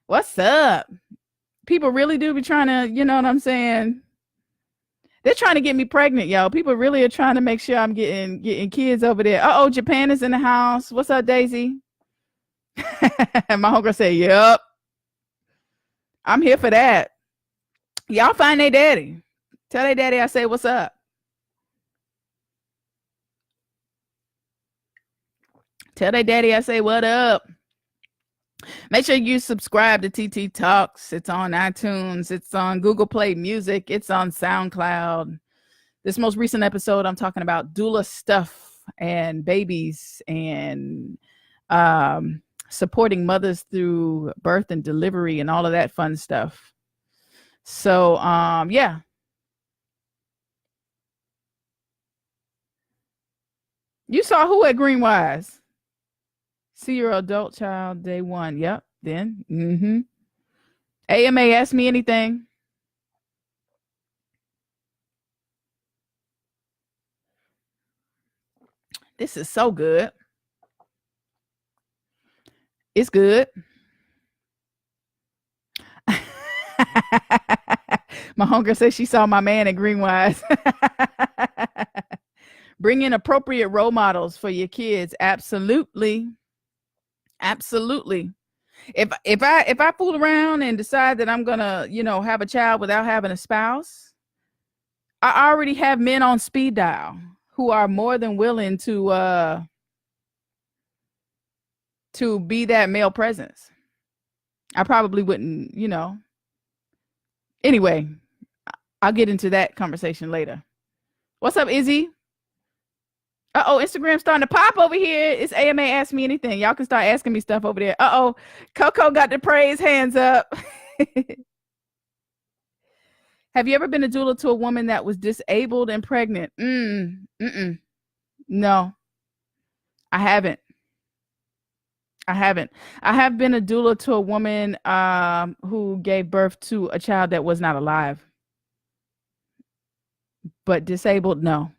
What's up? People really do be trying to, you know what I'm saying? They're trying to get me pregnant, y'all. People really are trying to make sure I'm getting kids over there. Uh-oh, Japan is in the house. What's up, Daisy? My homegirl said, yep. I'm here for that. Y'all find their daddy. Tell their daddy I say what's up. Tell their daddy I say what up. Make sure you subscribe to TiTi Talks. It's on iTunes. It's on Google Play Music. It's on SoundCloud. This most recent episode, I'm talking about doula stuff and babies and supporting mothers through birth and delivery and all of that fun stuff. So, yeah. You saw who at Greenwise? See your adult child day one. Yep. Then, AMA asked me anything. This is so good. It's good. My hunger says she saw my man at Greenwise. Bring in appropriate role models for your kids. Absolutely. Absolutely. If I fool around and decide that I'm gonna, have a child without having a spouse, I already have men on speed dial who are more than willing to be that male presence. I probably wouldn't, Anyway, I'll get into that conversation later. What's up, Izzy? Instagram's starting to pop over here. It's AMA Ask Me Anything. Y'all can start asking me stuff over there. Coco got the praise hands up. Have you ever been a doula to a woman that was disabled and pregnant? No, I haven't. I have been a doula to a woman who gave birth to a child that was not alive. But disabled, no.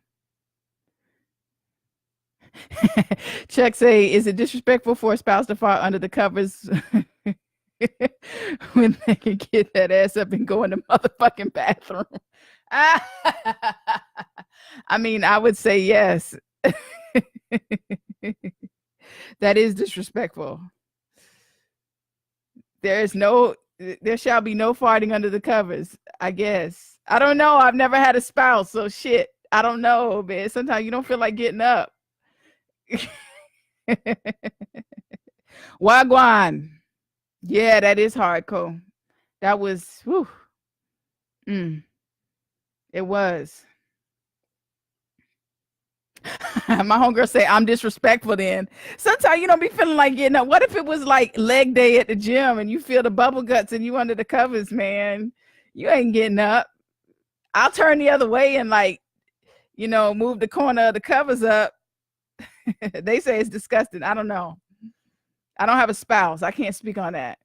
Chuck say, is it disrespectful for a spouse to fall under the covers when they can get that ass up and go in the motherfucking bathroom? I mean, I would say yes. That is disrespectful. There shall be no farting under the covers, I guess. I don't know. I've never had a spouse, so shit. I don't know, man. Sometimes you don't feel like getting up. Wagwan. Yeah, that is hardcore. That was, whew. It was. My homegirl say I'm disrespectful then. Sometimes you don't be feeling like getting up. What if it was like leg day at the gym and you feel the bubble guts and you under the covers, man? You ain't getting up. I'll turn the other way and move the corner of the covers up. They say it's disgusting. I don't know. I don't have a spouse. I can't speak on that.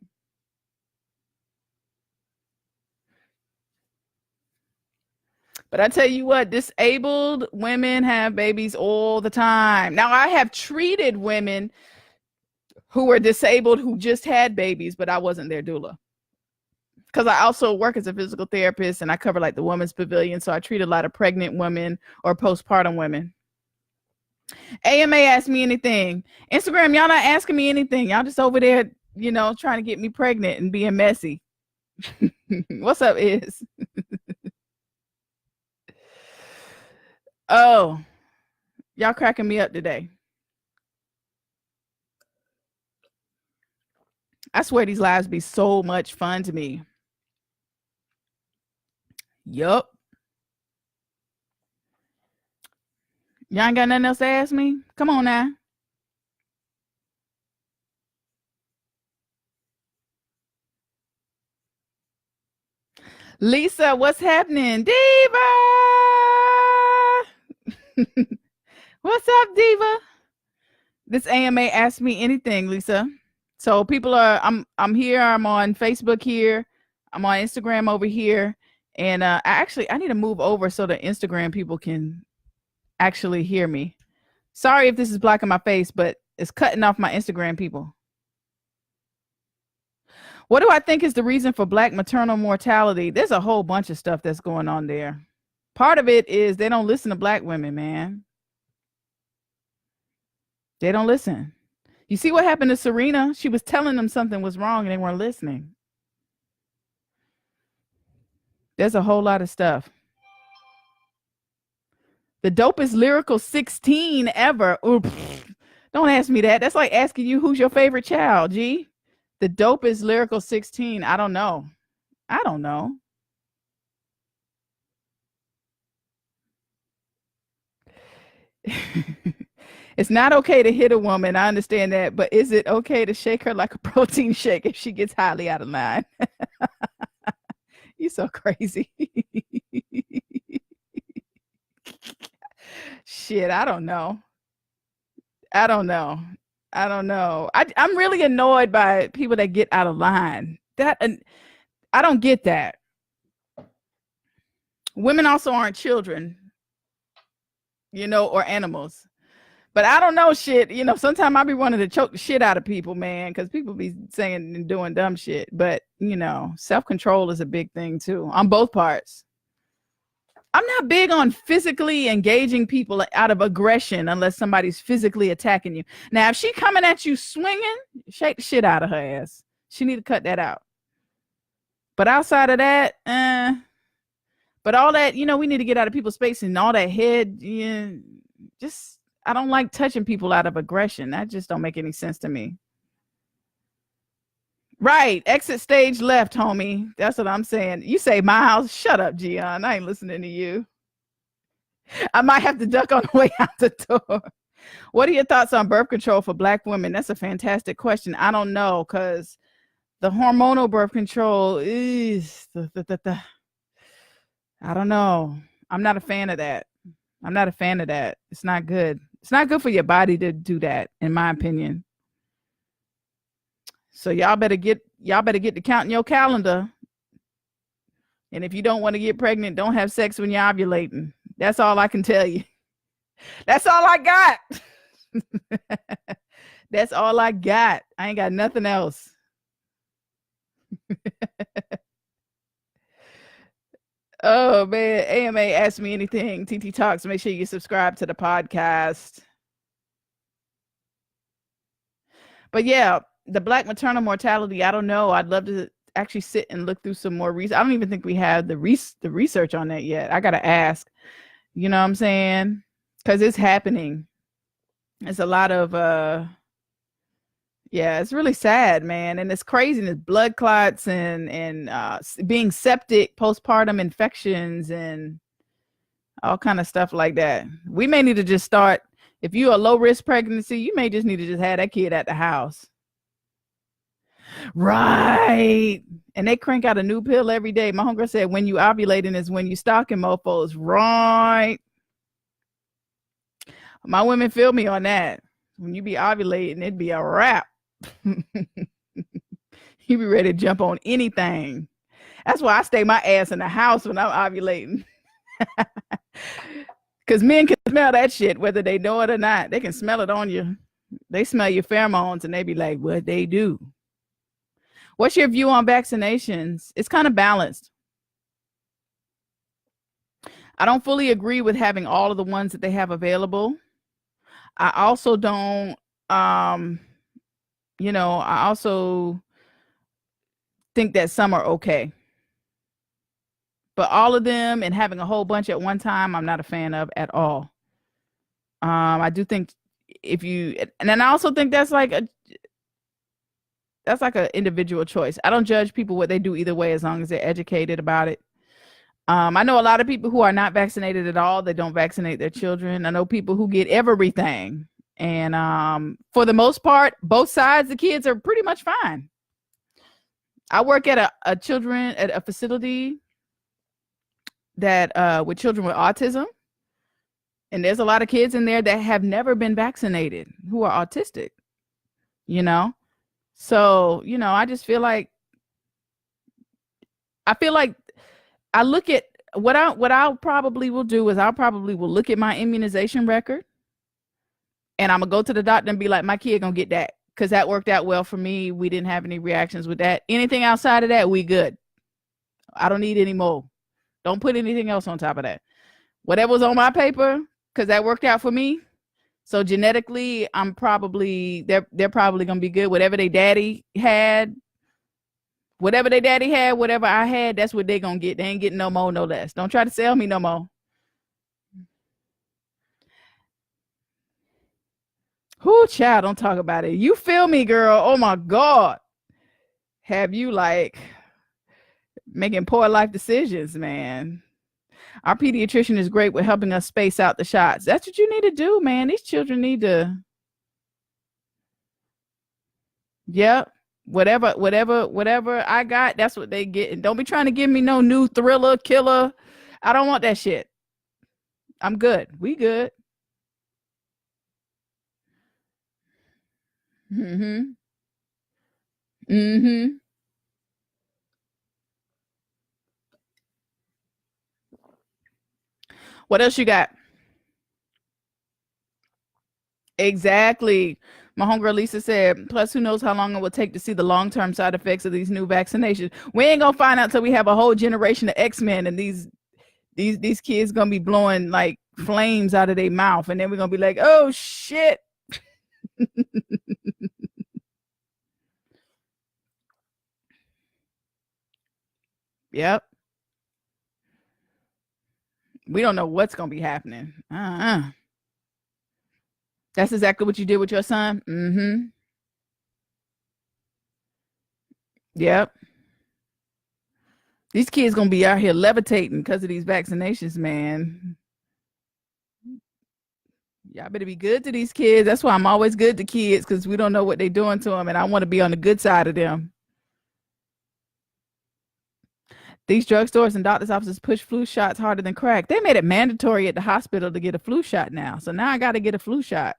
But I tell you what, disabled women have babies all the time. Now, I have treated women who were disabled who just had babies, but I wasn't their doula. Because I also work as a physical therapist and I cover like the women's pavilion. So I treat a lot of pregnant women or postpartum women. AMA asked me anything. Instagram, y'all not asking me anything. Y'all just over there, trying to get me pregnant and being messy. What's up, Is? Oh, y'all cracking me up today. I swear these lives be so much fun to me. Yup. Y'all ain't got nothing else to ask me? Come on now. Lisa, what's happening? Diva! What's up, Diva? This AMA asked me anything, Lisa. So people I'm here, I'm on Facebook here, I'm on Instagram over here, and I need to move over so the Instagram people can actually hear me. Sorry if this is blocking my face, but it's cutting off my Instagram people. What do I think is the reason for Black maternal mortality? There's a whole bunch of stuff that's going on there. Part of it is they don't listen to Black women, man. They don't listen. You see what happened to Serena? She was telling them something was wrong and they weren't listening. There's a whole lot of stuff. The dopest lyrical 16 ever. Oops. Don't ask me that. That's like asking you who's your favorite child, G. The dopest lyrical 16. I don't know. It's not okay to hit a woman. I understand that, but is it okay to shake her like a protein shake if she gets highly out of line? You so crazy. Shit, I don't know. I don't know. I don't know. I'm really annoyed by people that get out of line. That and I don't get that. Women also aren't children, or animals. But I don't know shit. Sometimes I be wanting to choke the shit out of people, man, because people be saying and doing dumb shit. But, self-control is a big thing too on both parts. I'm not big on physically engaging people out of aggression unless somebody's physically attacking you. Now, if she coming at you swinging, shake the shit out of her ass. She need to cut that out. But outside of that, but all that, we need to get out of people's space and all that head, just, I don't like touching people out of aggression. That just don't make any sense to me. Right. Exit stage left, homie. That's what I'm saying. You say my house. Shut up, Gian. I ain't listening to you. I might have to duck on the way out the door. What are your thoughts on birth control for Black women? That's a fantastic question. I don't know, because the hormonal birth control is I don't know. I'm not a fan of that. It's not good. It's not good for your body to do that, in my opinion. So y'all better get to counting your calendar. And if you don't want to get pregnant, don't have sex when you're ovulating. That's all I can tell you. That's all I got. That's all I got. I ain't got nothing else. Oh man, AMA Ask Me Anything. TiTi Talks. Make sure you subscribe to the podcast. But yeah, the Black maternal mortality, I don't know. I'd love to actually sit and look through some more research. I don't even think we have the research on that yet. I gotta ask. You know what I'm saying? Because it's happening. It's a lot of yeah, it's really sad, man. And it's crazy. There's blood clots and being septic, postpartum infections, and all kind of stuff like that. We may need to just start, if you're a low risk pregnancy, you may just need to just have that kid at the house. Right. And they crank out a new pill every day. My homegirl said when you ovulating is when you stalking mofos. Right. My women feel me on that. When you be ovulating, it'd be a wrap. You be ready to jump on anything. That's why I stay my ass in the house when I'm ovulating. Because men can smell that shit, whether they know it or not. They can smell it on you. They smell your pheromones and they be like, what they do. What's your view on vaccinations? It's kind of balanced. I don't fully agree with having all of the ones that they have available. I also don't, I also think that some are okay. But all of them and having a whole bunch at one time, I'm not a fan of at all. I do think and then I also think that's like an individual choice. I don't judge people what they do either way as long as they're educated about it. I know a lot of people who are not vaccinated at all. They don't vaccinate their children. I know people who get everything. And for the most part, both sides, the kids are pretty much fine. I work at a facility that with children with autism. And there's a lot of kids in there that have never been vaccinated who are autistic, So, I just feel like I look at what I probably will do is I'll probably will look at my immunization record and I'm gonna go to the doctor and be like, my kid gonna get that because that worked out well for me. We didn't have any reactions with that. Anything outside of that, we good. I don't need any more. Don't put anything else on top of that. Whatever was on my paper, because that worked out for me. So genetically, they're probably gonna be good. Whatever their daddy had, whatever I had, that's what they're gonna get. They ain't getting no more, no less. Don't try to sell me no more. Whoo, child, don't talk about it. You feel me, girl? Oh my God. Have you like making poor life decisions, man? Our pediatrician is great with helping us space out the shots. That's what you need to do, man. These children need to. Yep. Whatever I got, that's what they get. And don't be trying to give me no new thriller killer. I don't want that shit. I'm good. We good. Mm-hmm. Mm-hmm. What else you got? Exactly. My homegirl Lisa said, plus who knows how long it will take to see the long-term side effects of these new vaccinations. We ain't gonna find out till we have a whole generation of X-Men and these kids gonna be blowing like flames out of their mouth, and then we're gonna be like, oh shit. Yep. We don't know what's gonna be happening. That's exactly what you did with your son. Mm-hmm. Yep. These kids gonna be out here levitating because of these vaccinations, man. Y'all better be good to these kids. That's why I'm always good to kids, because we don't know what they're doing to them, and I want to be on the good side of them. These drugstores and doctors' offices push flu shots harder than crack. They made it mandatory at the hospital to get a flu shot now. So now I got to get a flu shot.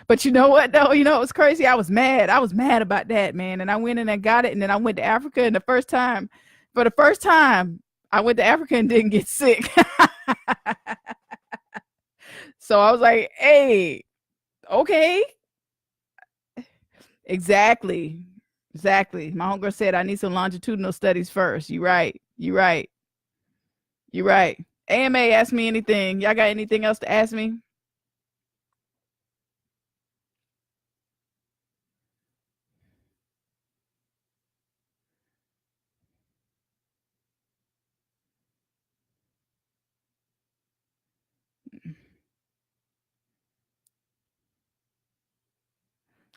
But you know what, though? You know, it was crazy. I was mad. I was mad about that, man. And I went in and got it. And then I went to Africa. And for the first time, I went to Africa and didn't get sick. So I was like, hey, okay. Exactly. Exactly. My homegirl said I need some longitudinal studies first. You right. You right. You right. AMA asked me anything. Y'all got anything else to ask me?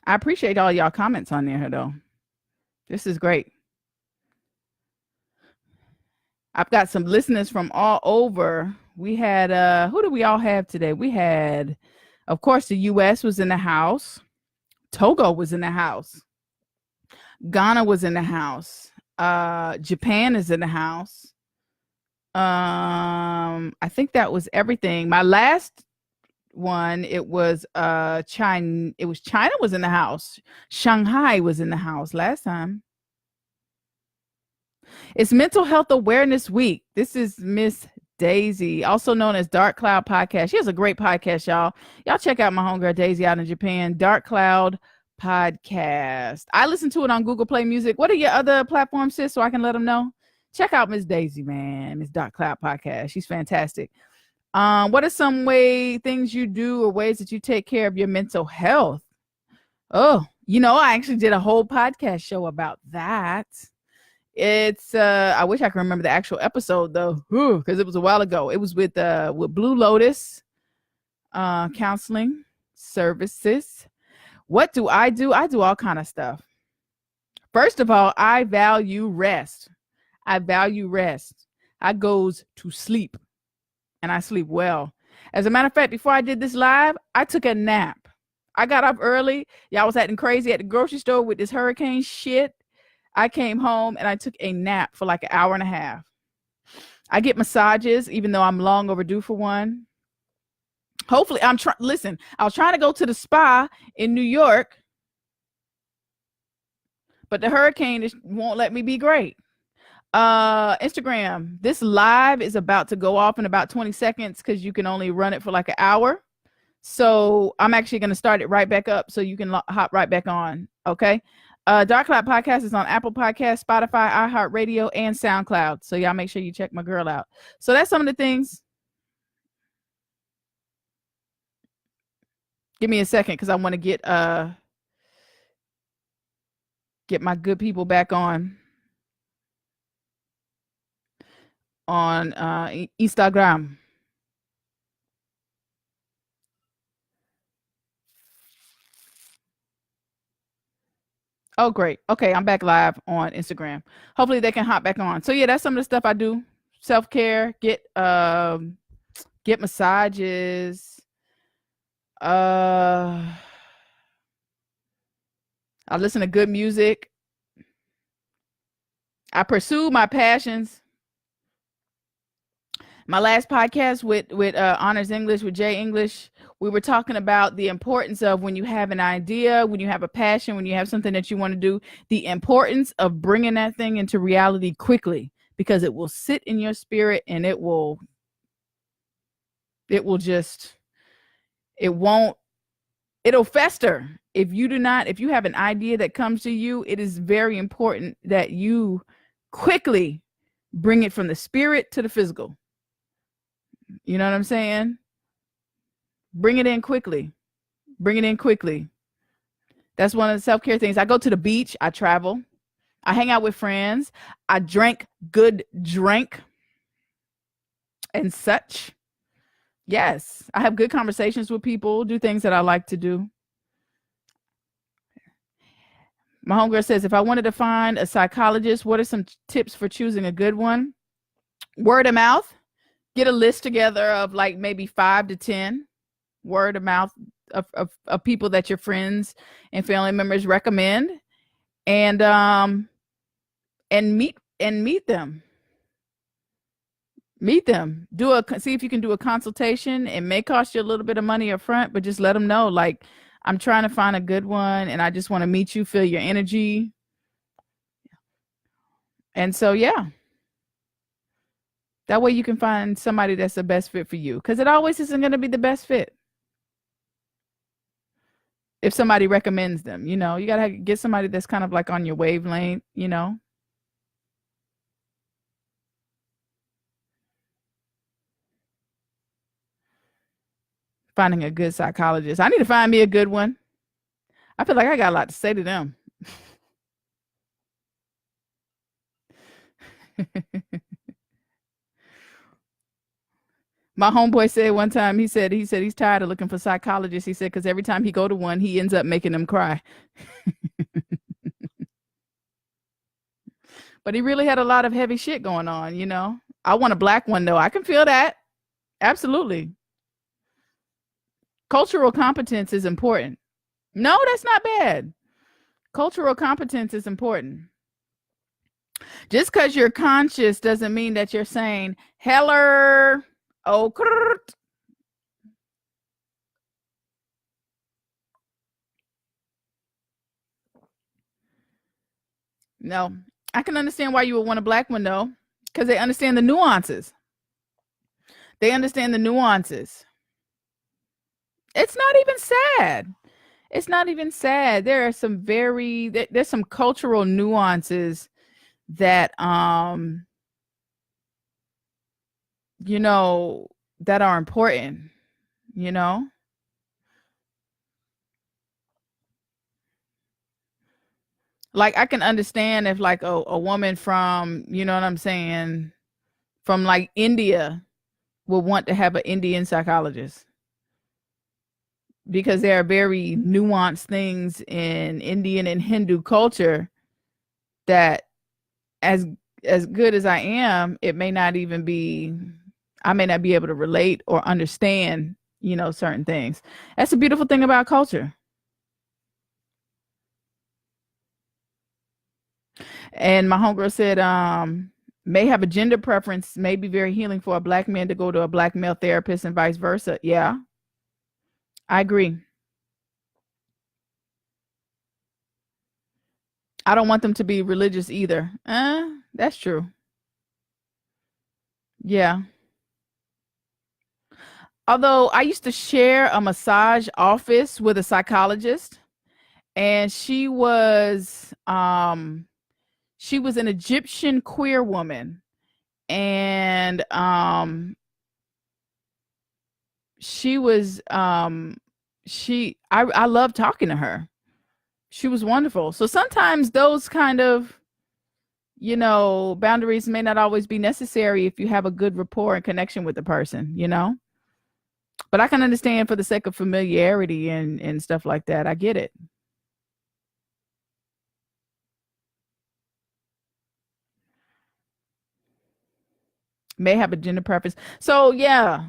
I appreciate all y'all comments on there though. This is great. I've got some listeners from all over. We had who do we all have today? We had, of course, the US was in the house. Togo was in the house. Ghana was in the house. Japan is in the house. I think that was everything. My last one, it was China. It was China was in the house. Shanghai was in the house last time. It's Mental Health Awareness Week. This is Miss Daisy, also known as Dark Cloud Podcast. She has a great podcast, y'all. Y'all check out my homegirl Daisy out in Japan. Dark Cloud Podcast. I listen to it on Google Play Music. What are your other platforms, sis, so I can let them know? Check out Miss Daisy, man. Miss Dark Cloud Podcast. She's fantastic. What are some things you do or ways that you take care of your mental health? Oh, I actually did a whole podcast show about that. It's I wish I could remember the actual episode though, because it was a while ago. It was with Blue Lotus counseling services. What do? I do all kind of stuff. First of all, I value rest. I value rest. I goes to sleep, and I sleep well. As a matter of fact, before I did this live, I took a nap. I got up early. Y'all was acting crazy at the grocery store with this hurricane shit. I came home and I took a nap for like an hour and a half. I get massages, even though I'm long overdue for one. Hopefully, listen, I was trying to go to the spa in New York, but the hurricane won't let me be great. Instagram, this live is about to go off in about 20 seconds because you can only run it for like an hour. So I'm actually going to start it right back up so you can hop right back on. Okay. Dark Cloud Podcast is on Apple Podcasts, Spotify, iHeartRadio, and SoundCloud. So y'all make sure you check my girl out. So that's some of the things. Give me a second because I want to get my good people back on Instagram. Oh, great. Okay, I'm back live on Instagram. Hopefully they can hop back on. So yeah, that's some of the stuff I do. self-care, get massages. I listen to good music. I pursue my passions. My last podcast with Honors English with Jay English, we were talking about the importance of when you have an idea, when you have a passion, when you have something that you want to do, the importance of bringing that thing into reality quickly, because it will sit in your spirit and it just, it'll fester. If you have an idea that comes to you, it is very important that you quickly bring it from the spirit to the physical. You know what I'm saying? Bring it in quickly. Bring it in quickly. That's one of the self-care things. I go to the beach. I travel. I hang out with friends. I drink good drink and such. Yes. I have good conversations with people, do things that I like to do. My homegirl says, if I wanted to find a psychologist, what are some tips for choosing a good one? Word of mouth. Get a list together of like maybe 5 to 10 word of mouth of people that your friends and family members recommend, and meet them. See if you can do a consultation. It may cost you a little bit of money up front, but just let them know, like, I'm trying to find a good one and I just want to meet you, feel your energy. And so, yeah, that way you can find somebody that's the best fit for you, because it always isn't going to be the best fit. If somebody recommends them, you got to get somebody that's kind of like on your wavelength, Finding a good psychologist. I need to find me a good one. I feel like I got a lot to say to them. My homeboy said one time, he said he's tired of looking for psychologists. He said, because every time he go to one, he ends up making them cry. But he really had a lot of heavy shit going on. I want a black one, though. I can feel that. Absolutely. Cultural competence is important. No, that's not bad. Cultural competence is important. Just because you're conscious doesn't mean that you're saying, Heller, oh, Kurt. No, I can understand why you would want a black one, though, because they understand the nuances. They understand the nuances. It's not even sad. It's not even sad. There are there's some cultural nuances that that are important. Like, I can understand if like a woman from, you know what I'm saying, from like India would want to have an Indian psychologist, because there are very nuanced things in Indian and Hindu culture that, as good as I am, I may not be able to relate or understand, certain things. That's a beautiful thing about culture. And my homegirl said, may have a gender preference, may be very healing for a black man to go to a black male therapist and vice versa. Yeah, I agree. I don't want them to be religious either. That's true. Yeah. Although I used to share a massage office with a psychologist, and she was an Egyptian queer woman, and she was I love talking to her. She was wonderful. So sometimes those kind of, boundaries may not always be necessary if you have a good rapport and connection with the person. But I can understand, for the sake of familiarity and stuff like that. I get it. May have a gender preference. So yeah.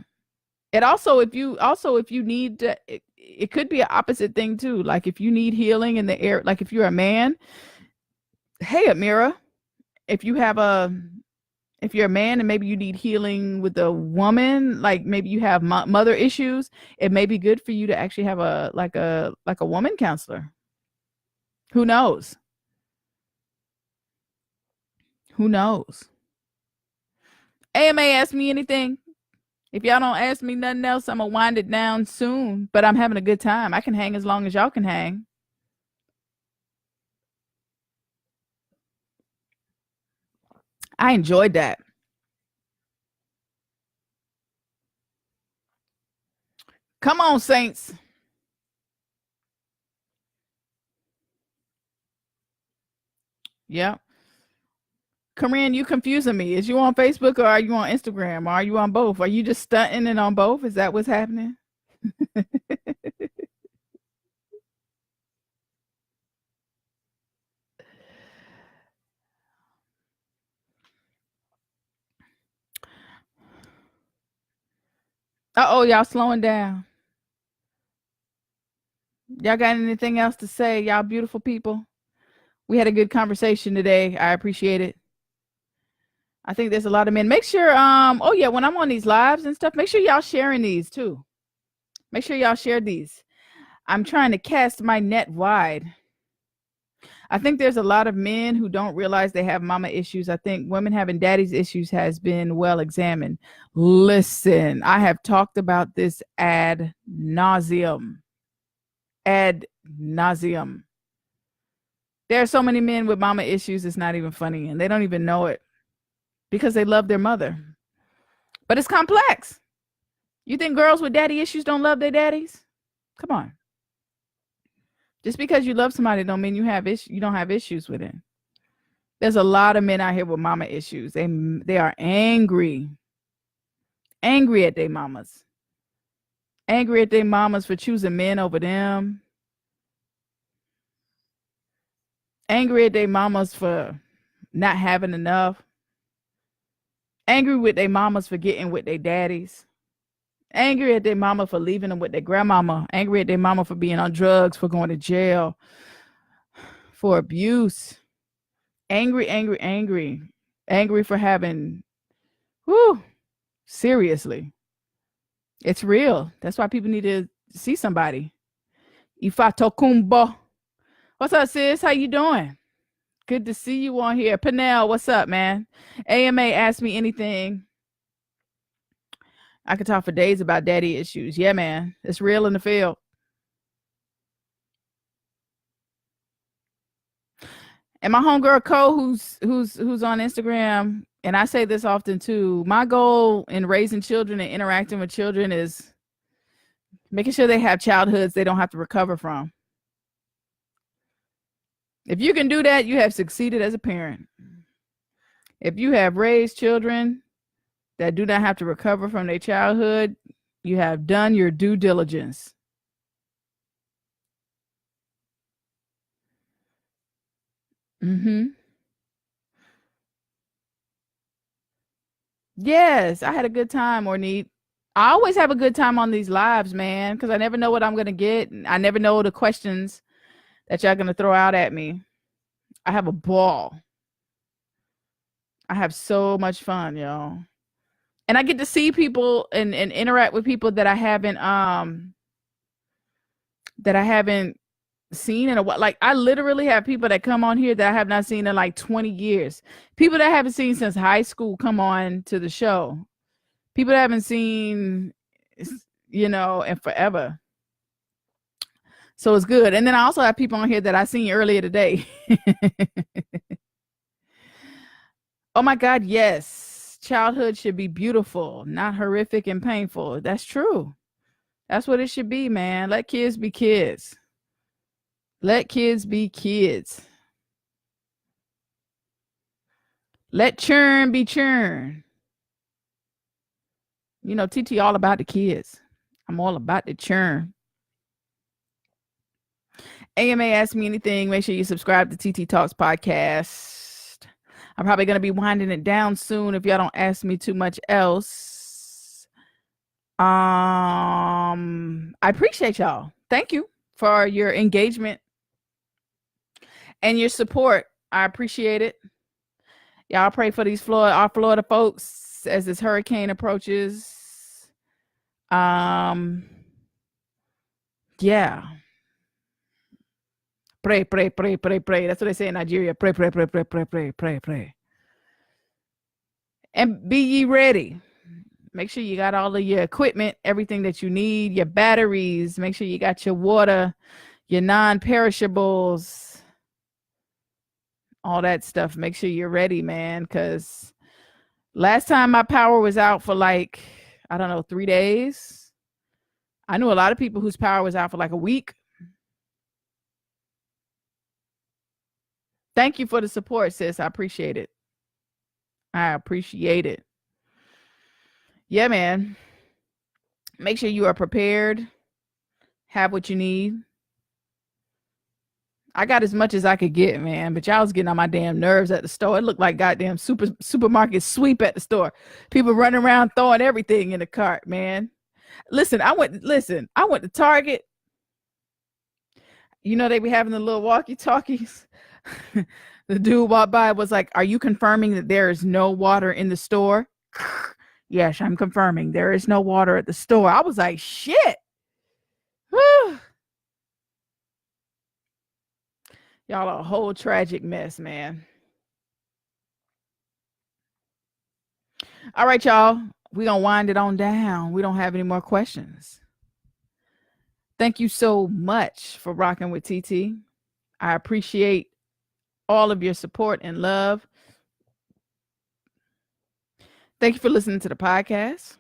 It also, if you need to, it could be an opposite thing too. Like if you need healing in the air, like if you're a man, hey, Amira, if you have a, if you're a man and maybe you need healing with a woman, like maybe you have mother issues, it may be good for you to actually have a woman counselor. Who knows? Who knows? AMA asked me anything. If y'all don't ask me nothing else, I'm gonna wind it down soon. But I'm having a good time. I can hang as long as y'all can hang. I enjoyed that. Come on, Saints. Yeah. Corinne, you confusing me. Is you on Facebook or are you on Instagram? Or are you on both? Are you just stunting and on both? Is that what's happening? Uh-oh, y'all slowing down. Y'all got anything else to say, y'all beautiful people? We had a good conversation today. I appreciate it. I think there's a lot of men. Make sure, oh yeah, when I'm on these lives and stuff, make sure y'all sharing these too. Make sure y'all share these. I'm trying to cast my net wide. I think there's a lot of men who don't realize they have mama issues. I think women having daddy's issues has been well examined. Listen, I have talked about this ad nauseum. Ad nauseum. There are so many men with mama issues, it's not even funny, and they don't even know it because they love their mother. But it's complex. You think girls with daddy issues don't love their daddies? Come on. Just because you love somebody don't mean you don't have issues with it. There's a lot of men out here with mama issues. They are angry. Angry at their mamas. Angry at their mamas for choosing men over them. Angry at their mamas for not having enough. Angry with their mamas for getting with their daddies. Angry at their mama for leaving them with their grandmama. Angry at their mama for being on drugs, for going to jail, for abuse. Angry, angry, angry. Angry for having, whoo, seriously. It's real. That's why people need to see somebody. Ifatokumbo. What's up, sis? How you doing? Good to see you on here. Panel, what's up, man? AMA asked me anything. I could talk for days about daddy issues. Yeah, man. It's real in the field. And my homegirl Co, who's on Instagram, and I say this often too. My goal in raising children and interacting with children is making sure they have childhoods they don't have to recover from. If you can do that, you have succeeded as a parent. If you have raised children that do not have to recover from their childhood, you have done your due diligence. Mm-hmm. Yes, I had a good time, Ornette. I always have a good time on these lives, man, because I never know what I'm gonna get. I never know the questions that y'all gonna throw out at me. I have a ball. I have so much fun, y'all. And I get to see people and interact with people that I haven't seen in a while. Like I literally have people that come on here that I have not seen in like 20 years. People that I haven't seen since high school come on to the show. People that I haven't seen, in forever. So it's good. And then I also have people on here that I seen earlier today. Oh my God, yes. Childhood should be beautiful, not horrific and painful. That's true. That's what it should be, man. Let kids be kids. Let kids be kids. Let churn be churn. TT all about the kids. I'm all about the churn. AMA ask me anything. Make sure you subscribe to TiTi Talks podcast. I'm probably going to be winding it down soon if y'all don't ask me too much else. I appreciate y'all. Thank you for your engagement and your support. I appreciate it. Y'all pray for these our Florida folks as this hurricane approaches. Yeah. Pray, pray, pray, pray, pray. That's what they say in Nigeria. Pray, pray, pray, pray, pray, pray, pray, pray. And be ye ready. Make sure you got all of your equipment, everything that you need, your batteries. Make sure you got your water, your non-perishables, all that stuff. Make sure you're ready, man, because last time my power was out for like, I don't know, 3 days. I knew a lot of people whose power was out for like a week. Thank you for the support, sis. I appreciate it. I appreciate it. Yeah, man. Make sure you are prepared. Have what you need. I got as much as I could get, man, but y'all was getting on my damn nerves at the store. It looked like goddamn supermarket sweep at the store. People running around throwing everything in the cart, man. Listen, I went to Target. You know, they be having the little walkie-talkies. The dude walked by, was like, "Are you confirming that there is no water in the store?" Yes, I'm confirming there is no water at the store. I was like, shit. Y'all are a whole tragic mess, man. All right, y'all. We're going to wind it on down. We don't have any more questions. Thank you so much for rocking with TiTi. I appreciate all of your support and love. Thank you for listening to the podcast.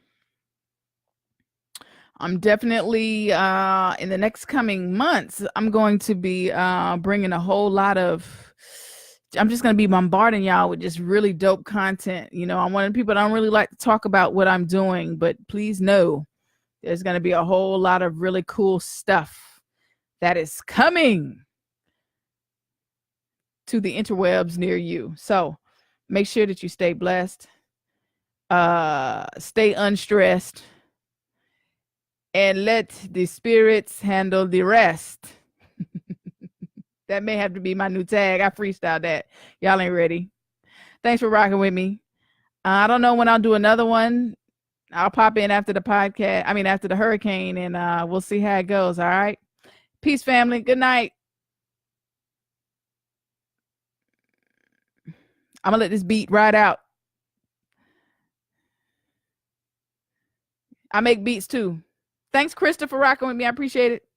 I'm definitely in the next coming months, I'm going to be bringing a whole lot of, I'm just going to be bombarding y'all with just really dope content. You know, I'm one of the people that don't really like to talk about what I'm doing, but please know there's going to be a whole lot of really cool stuff that is coming to the interwebs near you. So make sure that you stay blessed, stay unstressed, and let the spirits handle the rest. That may have to be my new tag. I freestyled that. Y'all ain't ready. Thanks for rocking with me. I don't know when I'll do another one. I'll pop in after the podcast. I mean, after the hurricane, and we'll see how it goes. All right. Peace, family. Good night. I'm going to let this beat ride out. I make beats too. Thanks, Krista, for rocking with me. I appreciate it.